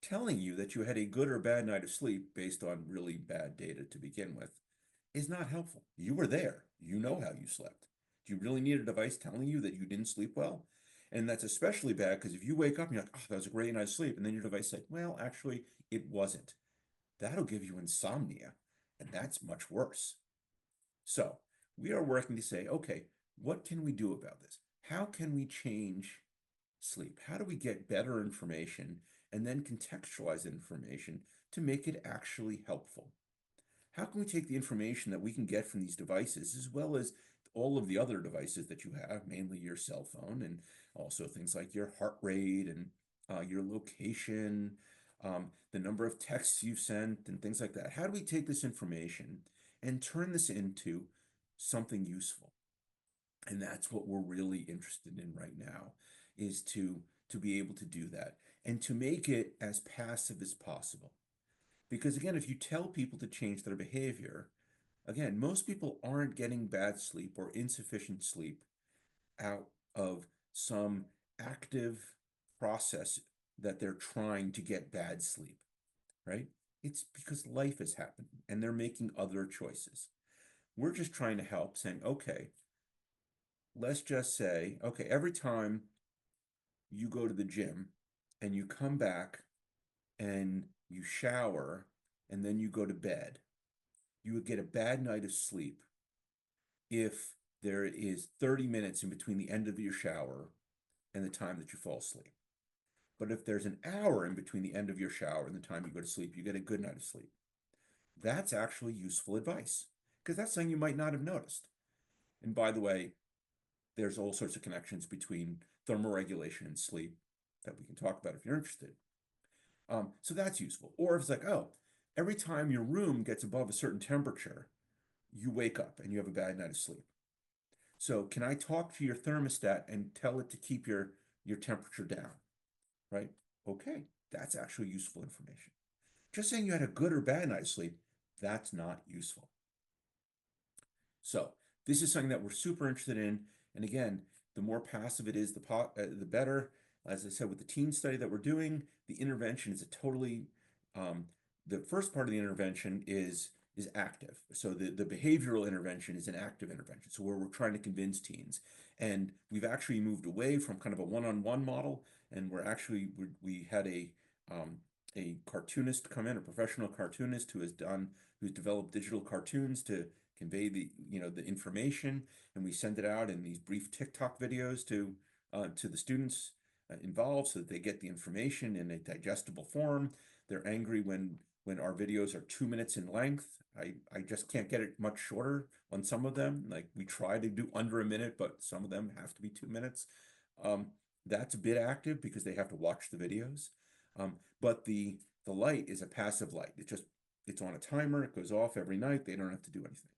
Telling you that you had a good or bad night of sleep based on really bad data to begin with is not helpful. You were there. You know how you slept. Do you really need a device telling you that you didn't sleep well? And that's especially bad because if you wake up and you're like, oh, that was a great night's sleep, and then your device said, well, actually, it wasn't. That'll give you insomnia, and that's much worse. So we are working to say, okay, what can we do about this? How can we change sleep? How do we get better information and then contextualize information to make it actually helpful? How can we take the information that we can get from these devices, as well as all of the other devices that you have, mainly your cell phone, and also things like your heart rate and your location, the number of texts you've sent, and things like that? How do we take this information and turn this into something useful? And that's what we're really interested in right now, is to be able to do that and to make it as passive as possible. Because again, if you tell people to change their behavior, again, most people aren't getting bad sleep or insufficient sleep out of some active process that they're trying to get bad sleep, right? It's because life is happening and they're making other choices. We're just trying to help, saying, okay, let's just say, okay, every time you go to the gym and you come back and you shower and then you go to bed, you would get a bad night of sleep if there is 30 minutes in between the end of your shower and the time that you fall asleep. But if there's an hour in between the end of your shower and the time you go to sleep, you get a good night of sleep. That's actually useful advice because that's something you might not have noticed. And by the way, there's all sorts of connections between thermoregulation and sleep that we can talk about if you're interested. So that's useful. Or if it's like, oh, every time your room gets above a certain temperature, you wake up and you have a bad night of sleep. So can I talk to your thermostat and tell it to keep your temperature down, right? Okay, that's actually useful information. Just saying you had a good or bad night of sleep, that's not useful. So this is something that we're super interested in. And again, the more passive it is, the better. As I said, with the teen study that we're doing, the intervention is a totally, the first part of the intervention is active. So the behavioral intervention is an active intervention. So where we're trying to convince teens. And we've actually moved away from kind of a one-on-one model. And we had a cartoonist come in, a professional cartoonist who's developed digital cartoons to convey the information, and we send it out in these brief TikTok videos to the students involved so that they get the information in a digestible form. They're angry when our videos are 2 minutes in length. I just can't get it much shorter on some of them. Like we try to do under a minute, but some of them have to be 2 minutes. That's a bit active because they have to watch the videos. But the light is a passive light. It's on a timer. It goes off every night. They don't have to do anything.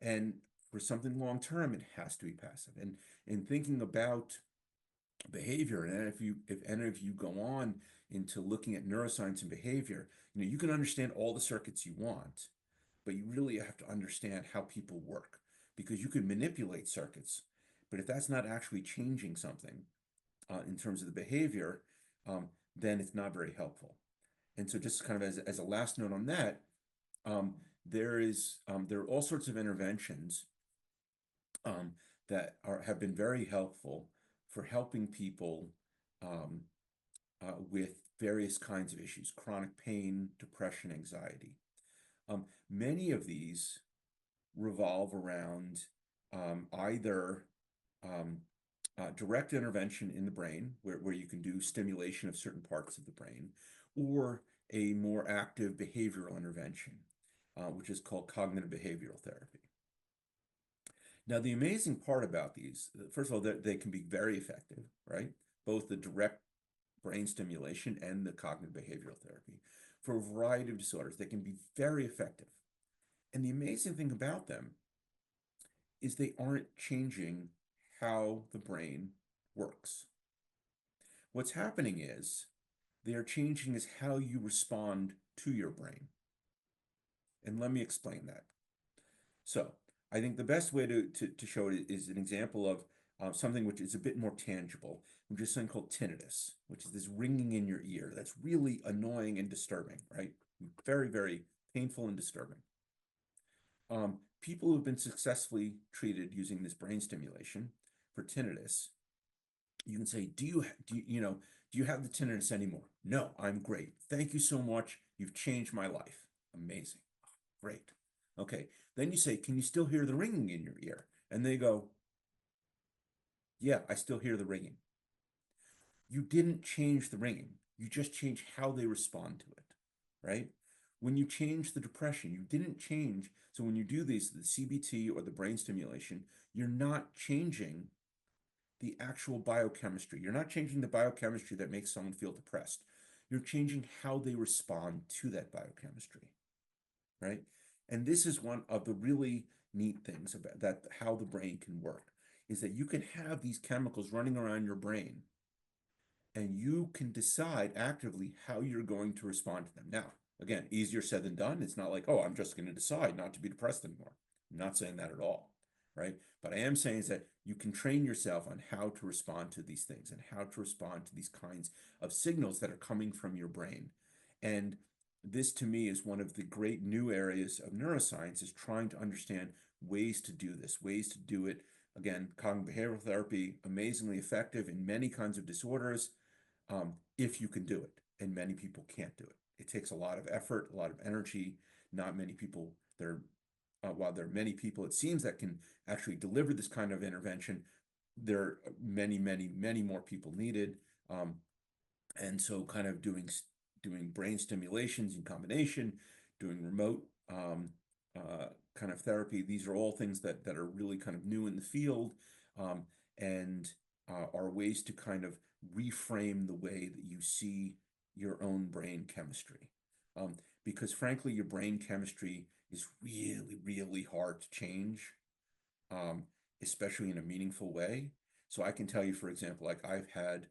And for something long term, it has to be passive. And in thinking about behavior, and if any of you go on into looking at neuroscience and behavior, you can understand all the circuits you want, but you really have to understand how people work because you can manipulate circuits, but if that's not actually changing something in terms of the behavior, then it's not very helpful. And so just kind of as a last note on that, there are all sorts of interventions that have been very helpful for helping people with various kinds of issues, chronic pain, depression, anxiety. Many of these revolve around either direct intervention in the brain, where you can do stimulation of certain parts of the brain, or a more active behavioral intervention. which is called cognitive behavioral therapy. Now, the amazing part about these, first of all, they can be very effective, right? Both the direct brain stimulation and the cognitive behavioral therapy for a variety of disorders. They can be very effective. And the amazing thing about them is they aren't changing how the brain works. What's happening is they are changing is how you respond to your brain. And let me explain that. So I think the best way to show it is an example of something which is a bit more tangible, which is something called tinnitus, which is this ringing in your ear that's really annoying and disturbing, right? Very, very painful and disturbing. People who've been successfully treated using this brain stimulation for tinnitus, you can say, do you have the tinnitus anymore? No, I'm great. Thank you so much. You've changed my life. Amazing. Great. Okay. Then you say, can you still hear the ringing in your ear? And they go, yeah, I still hear the ringing. You didn't change the ringing. You just changed how they respond to it, right? When you change the depression, you didn't change. So when you do these, the CBT or the brain stimulation, you're not changing the actual biochemistry. You're not changing the biochemistry that makes someone feel depressed. You're changing how they respond to that biochemistry, right? And this is one of the really neat things about that, how the brain can work, is that you can have these chemicals running around your brain and you can decide actively how you're going to respond to them. Now, again, easier said than done. It's not like, oh, I'm just going to decide not to be depressed anymore. I'm not saying that at all, right? But I am saying is that you can train yourself on how to respond to these things and how to respond to these kinds of signals that are coming from your brain. And this to me is one of the great new areas of neuroscience, is trying to understand ways to do this, ways to do it. Again, cognitive behavioral therapy, amazingly effective in many kinds of disorders, if you can do it. And many people can't do it. It takes a lot of effort, a lot of energy. Not many people, while there are many people, it seems, that can actually deliver this kind of intervention, there are many, many, many more people needed. And so kind of doing brain stimulations in combination, doing remote kind of therapy. These are all things that are really kind of new in the field, and are ways to kind of reframe the way that you see your own brain chemistry. Because frankly, your brain chemistry is really, really hard to change, um, especially in a meaningful way. So I can tell you, for example, like I've had,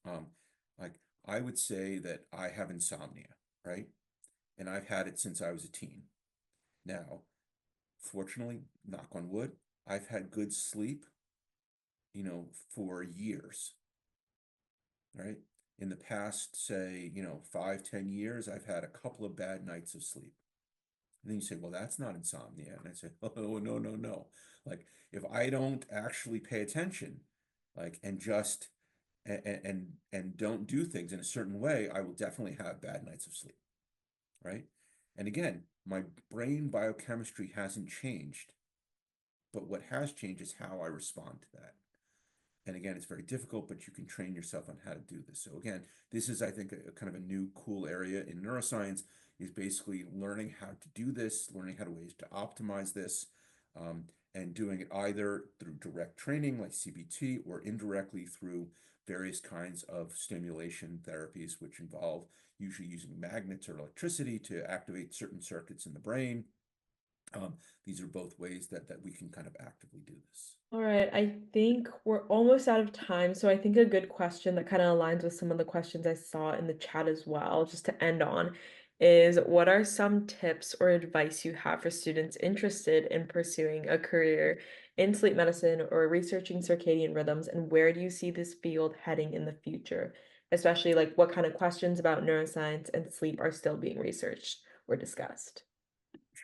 um, like I would say that I have insomnia, right? And I've had it since I was a teen. Now, fortunately, knock on wood, I've had good sleep, for years, right? In the past, say, 5, 10 years, I've had a couple of bad nights of sleep. And then you say, well, that's not insomnia. And I say, oh, no, no, no. Like, if I don't actually pay attention, like, and just and don't do things in a certain way, I will definitely have bad nights of sleep, right? And again, my brain biochemistry hasn't changed, but what has changed is how I respond to that. And again, it's very difficult, but you can train yourself on how to do this. So again, this is, I think, a kind of a new cool area in neuroscience, is basically learning how to do this, learning how to ways to optimize this, and doing it either through direct training like CBT, or indirectly through various kinds of stimulation therapies, which involve usually using magnets or electricity to activate certain circuits in the brain. These are both ways that we can kind of actively do this. All right, I think we're almost out of time. So I think a good question that kind of aligns with some of the questions I saw in the chat as well, just to end on, is what are some tips or advice you have for students interested in pursuing a career in sleep medicine or researching circadian rhythms, and where do you see this field heading in the future? Especially like what kind of questions about neuroscience and sleep are still being researched or discussed?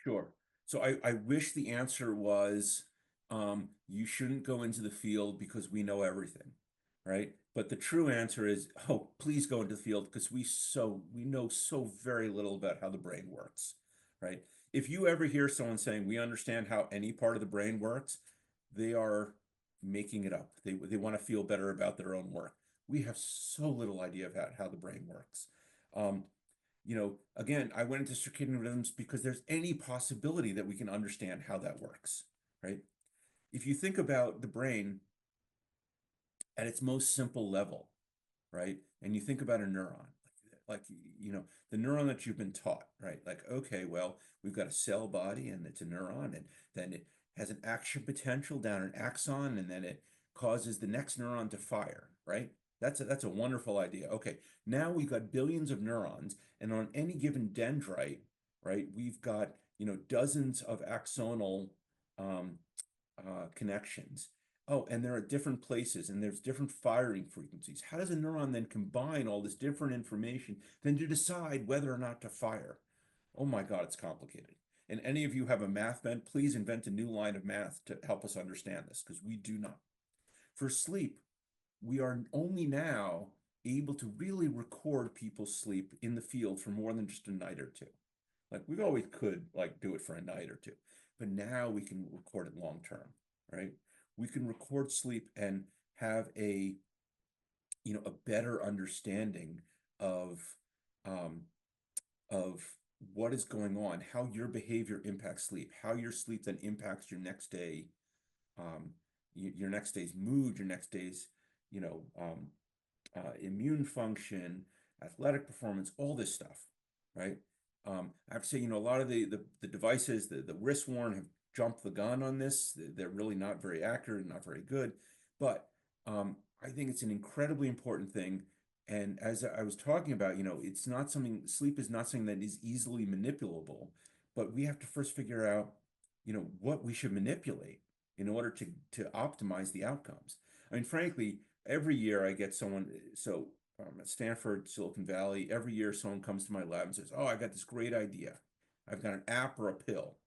Sure. So I wish the answer was, you shouldn't go into the field because we know everything, right? But the true answer is, oh, please go into the field because we know so very little about how the brain works, right? If you ever hear someone saying we understand how any part of the brain works, they are making it up. They want to feel better about their own work. We have so little idea about how the brain works. Um, Again, I went into circadian rhythms because there's any possibility that we can understand how that works, right? If you think about the brain at its most simple level, right? And you think about a neuron, like the neuron that you've been taught, right? Like, okay, well, we've got a cell body and it's a neuron, and then it has an action potential down an axon, and then it causes the next neuron to fire, right? That's a wonderful idea. Okay, now we've got billions of neurons, and on any given dendrite, right, we've got dozens of axonal um, connections. Oh, and they're at different places and there's different firing frequencies. How does a neuron then combine all this different information then to decide whether or not to fire? Oh my God, it's complicated. And any of you have a math bent, please invent a new line of math to help us understand this, because we do not. For sleep, we are only now able to really record people's sleep in the field for more than just a night or two. Like we always could like do it for a night or two, but now we can record it long term, right? We can record sleep and have a better understanding of um, of what is going on, how your behavior impacts sleep, how your sleep then impacts your next day, your next day's mood, your next day's, you know, um, immune function, athletic performance, all this stuff, right? I have to say, a lot of the devices, the wrist worn have jumped the gun on this. They're really not very accurate, not very good. But I think it's an incredibly important thing. And as I was talking about, it's not something, sleep is not something that is easily manipulable, but we have to first figure out, what we should manipulate in order to optimize the outcomes. I mean, frankly, every year I get someone, so at Stanford, Silicon Valley, every year someone comes to my lab and says, "Oh, I got this great idea. I've got an app or a pill,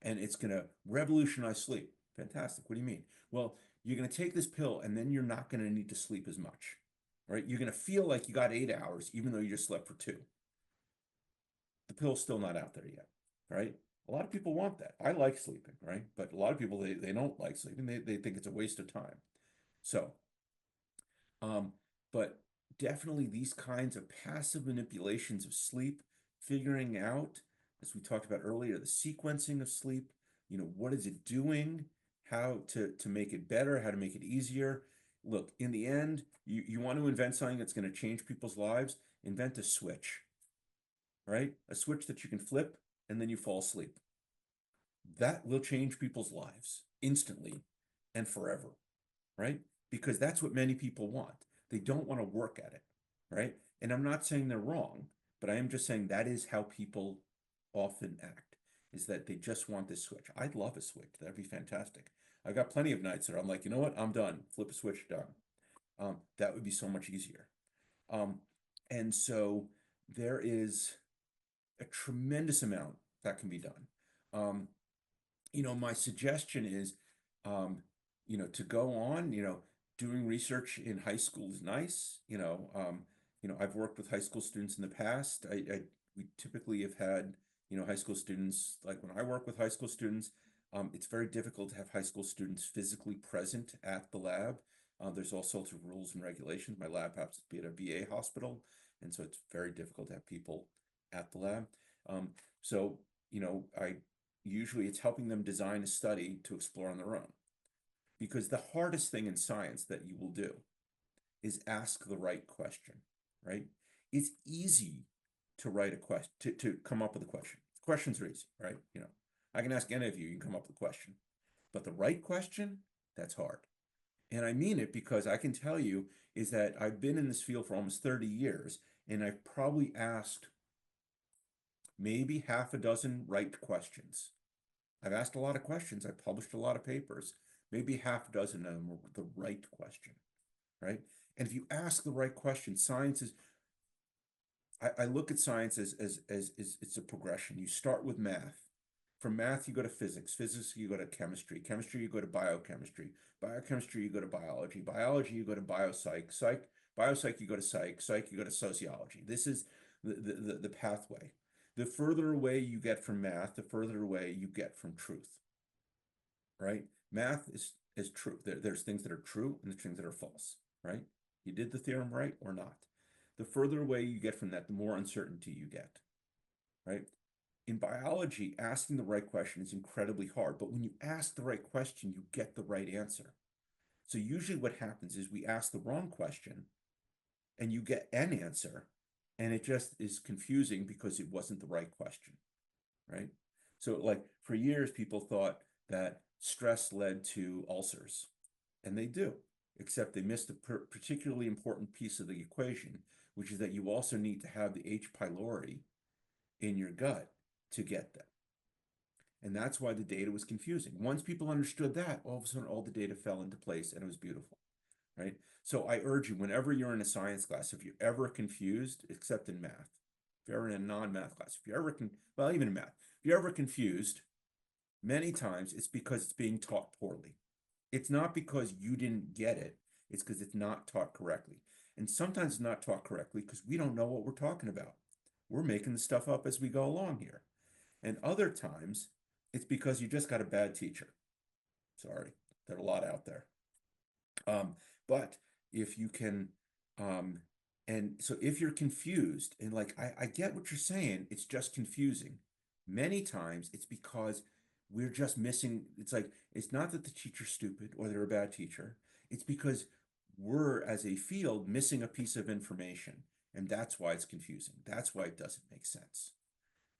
and it's going to revolutionize sleep." Fantastic. What do you mean? Well, you're going to take this pill, and then you're not going to need to sleep as much, right? You're going to feel like you got 8 hours, even though you just slept for two. The pill's still not out there yet, right? A lot of people want that. I like sleeping, right? But a lot of people, they don't like sleeping. They think it's a waste of time. So Um, but definitely these kinds of passive manipulations of sleep, figuring out, as we talked about earlier, the sequencing of sleep, what is it doing, how to make it better, how to make it easier. Look, in the end, you want to invent something that's going to change people's lives, invent a switch, right? A switch that you can flip and then you fall asleep. That will change people's lives instantly and forever, right? Because that's what many people want. They don't want to work at it, right? And I'm not saying they're wrong, but I am just saying that is how people often act, is that they just want this switch. I'd love a switch. That'd be fantastic. I've got plenty of nights that I'm like, you know what? I'm done. Flip a switch, done. That would be so much easier. Um, and so there is a tremendous amount that can be done. Um, my suggestion is, um, to go on, doing research in high school is nice. I've worked with high school students in the past. We typically have had, high school students, like when I work with high school students, it's very difficult to have high school students physically present at the lab. There's all sorts of rules and regulations. My lab happens to be at a VA hospital, and so it's very difficult to have people at the lab. Um, so, I usually it's helping them design a study to explore on their own. Because the hardest thing in science that you will do is ask the right question, right? It's easy to write a question, to come up with a question. Questions are easy, right? I can ask any of you, you can come up with a question. But the right question, that's hard. And I mean it because I can tell you is that I've been in this field for almost 30 years, and I've probably asked maybe half a dozen right questions. I've asked a lot of questions. I've published a lot of papers. Maybe half a dozen of them were the right question, right? And if you ask the right question, science is, I look at science as it's a progression. You start with math. From math, you go to physics. Physics, you go to chemistry. Chemistry, you go to biochemistry. Biochemistry, you go to biology. Biology, you go to biopsych. Biopsych, you go to psych. Psych, you go to sociology. This is the pathway. The further away you get from math, the further away you get from truth, right? Math is true. There's things that are true and there's things that are false, right? You did the theorem right or not. the further away you get from that, the more uncertainty you get, right? In biology, asking the right question is incredibly hard, but when you ask the right question, you get the right answer. So usually what happens is we ask the wrong question and you get an answer, and it just is confusing because it wasn't the right question, right? So like for years, people thought that stress led to ulcers, and they do, except they missed a particularly important piece of the equation, which is that you also need to have the H. pylori in your gut to get that. And that's why the data was confusing. Once people understood that, all of a sudden all the data fell into place and it was beautiful, right? So I urge you, whenever you're in a science class, if you're ever confused, except in math, if you're ever in a non-math class, if you're ever, well, even in math, if you're ever confused, many times it's because it's being taught poorly. It's not because you didn't get it, it's because it's not taught correctly. And sometimes it's not taught correctly because we don't know what we're talking about. We're making the stuff up as we go along here. And other times, it's because you just got a bad teacher. Sorry, there are a lot out there. But if you can, and so if you're confused, and like I get what you're saying, it's just confusing. Many times it's because we're just missing. It's like it's not that the teacher's stupid or they're a bad teacher. It's because we're as a field missing a piece of information, and that's why it's confusing. That's why it doesn't make sense.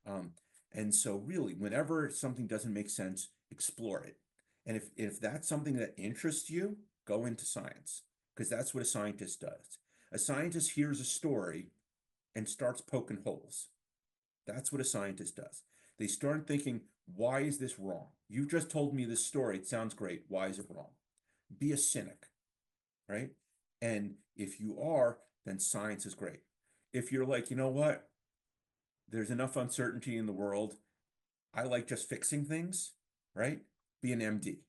Um, and so really, whenever something doesn't make sense, explore it. And if that's something that interests you, go into science, because that's what a scientist does. A scientist hears a story and starts poking holes. That's what a scientist does. They start thinking, why is this wrong? You just told me this story. It sounds great. Why is it wrong? Be a cynic, right? And if you are, then science is great. If you're like, you know what? There's enough uncertainty in the world. I like just fixing things, right? Be an MD,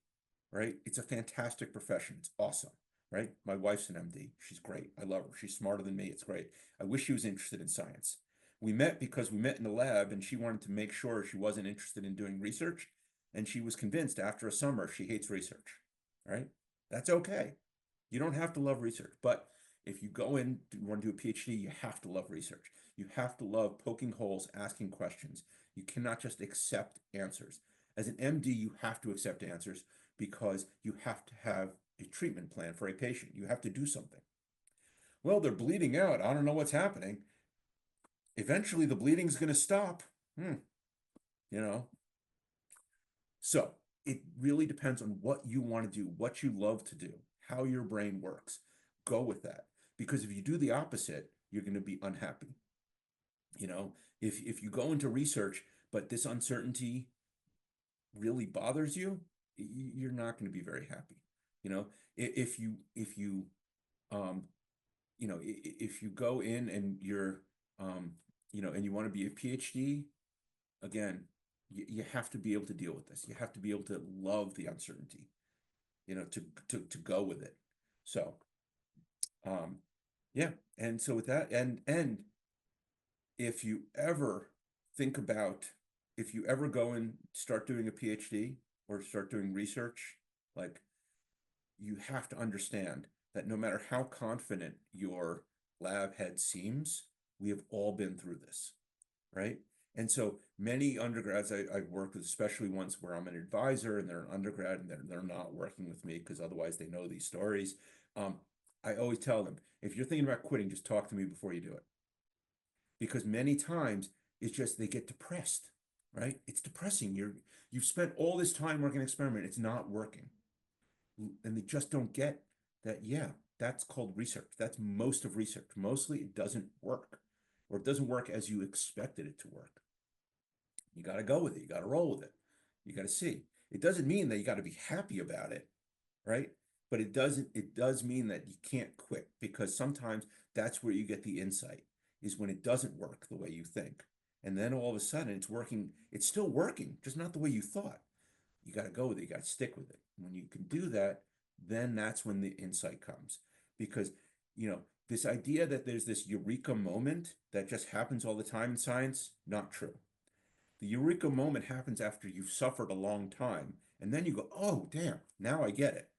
right? It's a fantastic profession. It's awesome, right? My wife's an MD. She's great. I love her. She's smarter than me. It's great. I wish she was interested in science. We met because we met in the lab and she wanted to make sure she wasn't interested in doing research. And she was convinced after a summer she hates research, right? That's okay. You don't have to love research, but if you go in, you want to do a PhD, you have to love research. You have to love poking holes, asking questions. You cannot just accept answers. As an MD, you have to accept answers because you have to have a treatment plan for a patient. You have to do something. Well, they're bleeding out. I don't know what's happening. Eventually, the bleeding's going to stop. You know. So it really depends on what you want to do, what you love to do, how your brain works. Go with that. Because if you do the opposite, you're going to be unhappy. You know, if you go into research, but this uncertainty really bothers you, you're not going to be very happy. You know, if you um if you go in and you're and you want to be a PhD, again, you have to be able to deal with this. You have to be able to love the uncertainty, to go with it. So, um, yeah. And so with that, and if you ever think about, if you ever go and start doing a PhD or start doing research, like you have to understand that no matter how confident your lab head seems, we have all been through this, right? And so many undergrads I've worked with, especially ones where I'm an advisor and they're an undergrad and they're not working with me because otherwise they know these stories. I always tell them, if you're thinking about quitting, just talk to me before you do it. Because many times it's just they get depressed, right? It's depressing. You've spent all this time working an experiment, it's not working. And they just don't get that, yeah, that's called research. That's most of research. Mostly it doesn't work, or it doesn't work as you expected it to work. You got to go with it. You got to roll with it. You got to see. It doesn't mean that you got to be happy about it, right? But it does mean that you can't quit, because sometimes that's where you get the insight, is when it doesn't work the way you think. And then all of a sudden it's working, it's still working, just not the way you thought. You got to go with it. You got to stick with it. When you can do that, then that's when the insight comes. Because, this idea that there's this eureka moment that just happens all the time in science, not true. The eureka moment happens after you've suffered a long time. And then you go, oh, damn, now I get it.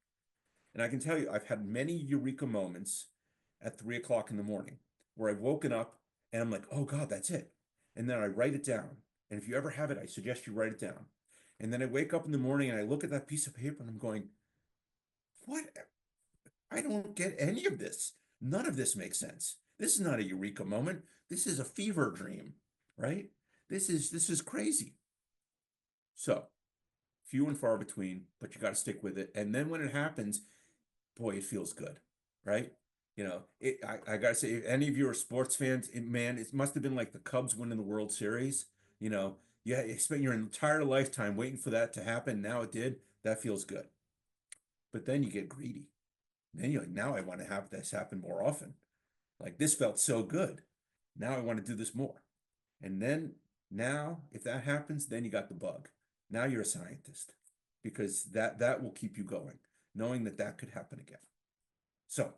And I can tell you, I've had many eureka moments at 3 o'clock in the morning. where I've woken up and I'm like, oh God, that's it. And then I write it down. And if you ever have it, I suggest you write it down. And then I wake up in the morning and I look at that piece of paper and I'm going, what? I don't get any of this. None of this makes sense. This is not a eureka moment. This is a fever dream, right? This is crazy. So few and far between, but you got to stick with it. And then when it happens, boy, it feels good, right? I gotta say, if any of you are sports fans, man, it must have been like the Cubs winning the World Series. Yeah, you spent your entire lifetime waiting for that to happen. Now it did. That feels good. But then you get greedy. Then you're like, now I want to have this happen more often. Like this felt so good. Now I want to do this more. And then now, if that happens, then you got the bug. Now you're a scientist because that will keep you going, knowing that that could happen again. So,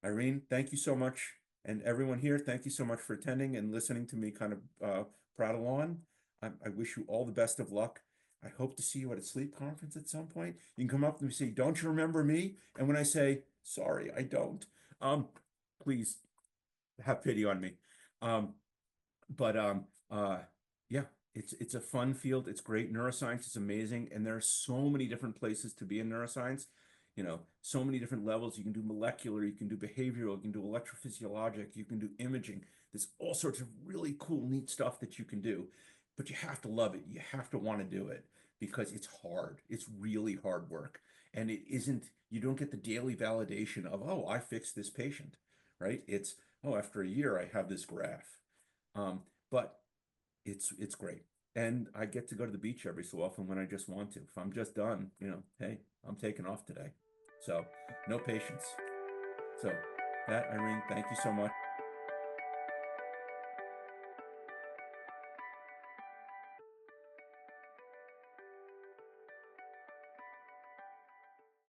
Irene, thank you so much. And everyone here, thank you so much for attending and listening to me kind of prattle on. I wish you all the best of luck. I hope to see you at a sleep conference at some point. You can come up and say, don't you remember me? And when I say, sorry, I don't, please have pity on me. Um, but yeah, it's a fun field. It's great. Neuroscience is amazing, and there are so many different places to be in neuroscience. So many different levels. You can do molecular, you can do behavioral, you can do electrophysiologic, you can do imaging. There's all sorts of really cool, neat stuff that you can do, but you have to love it. You have to want to do it because it's hard. It's really hard work, and it isn't. You don't get the daily validation of, oh, I fixed this patient, right? It's, oh, after a year, I have this graph. Um, but it's great. And I get to go to the beach every so often when I just want to. If I'm just done, hey, I'm taking off today. So no patience. So that, Irene, thank you so much.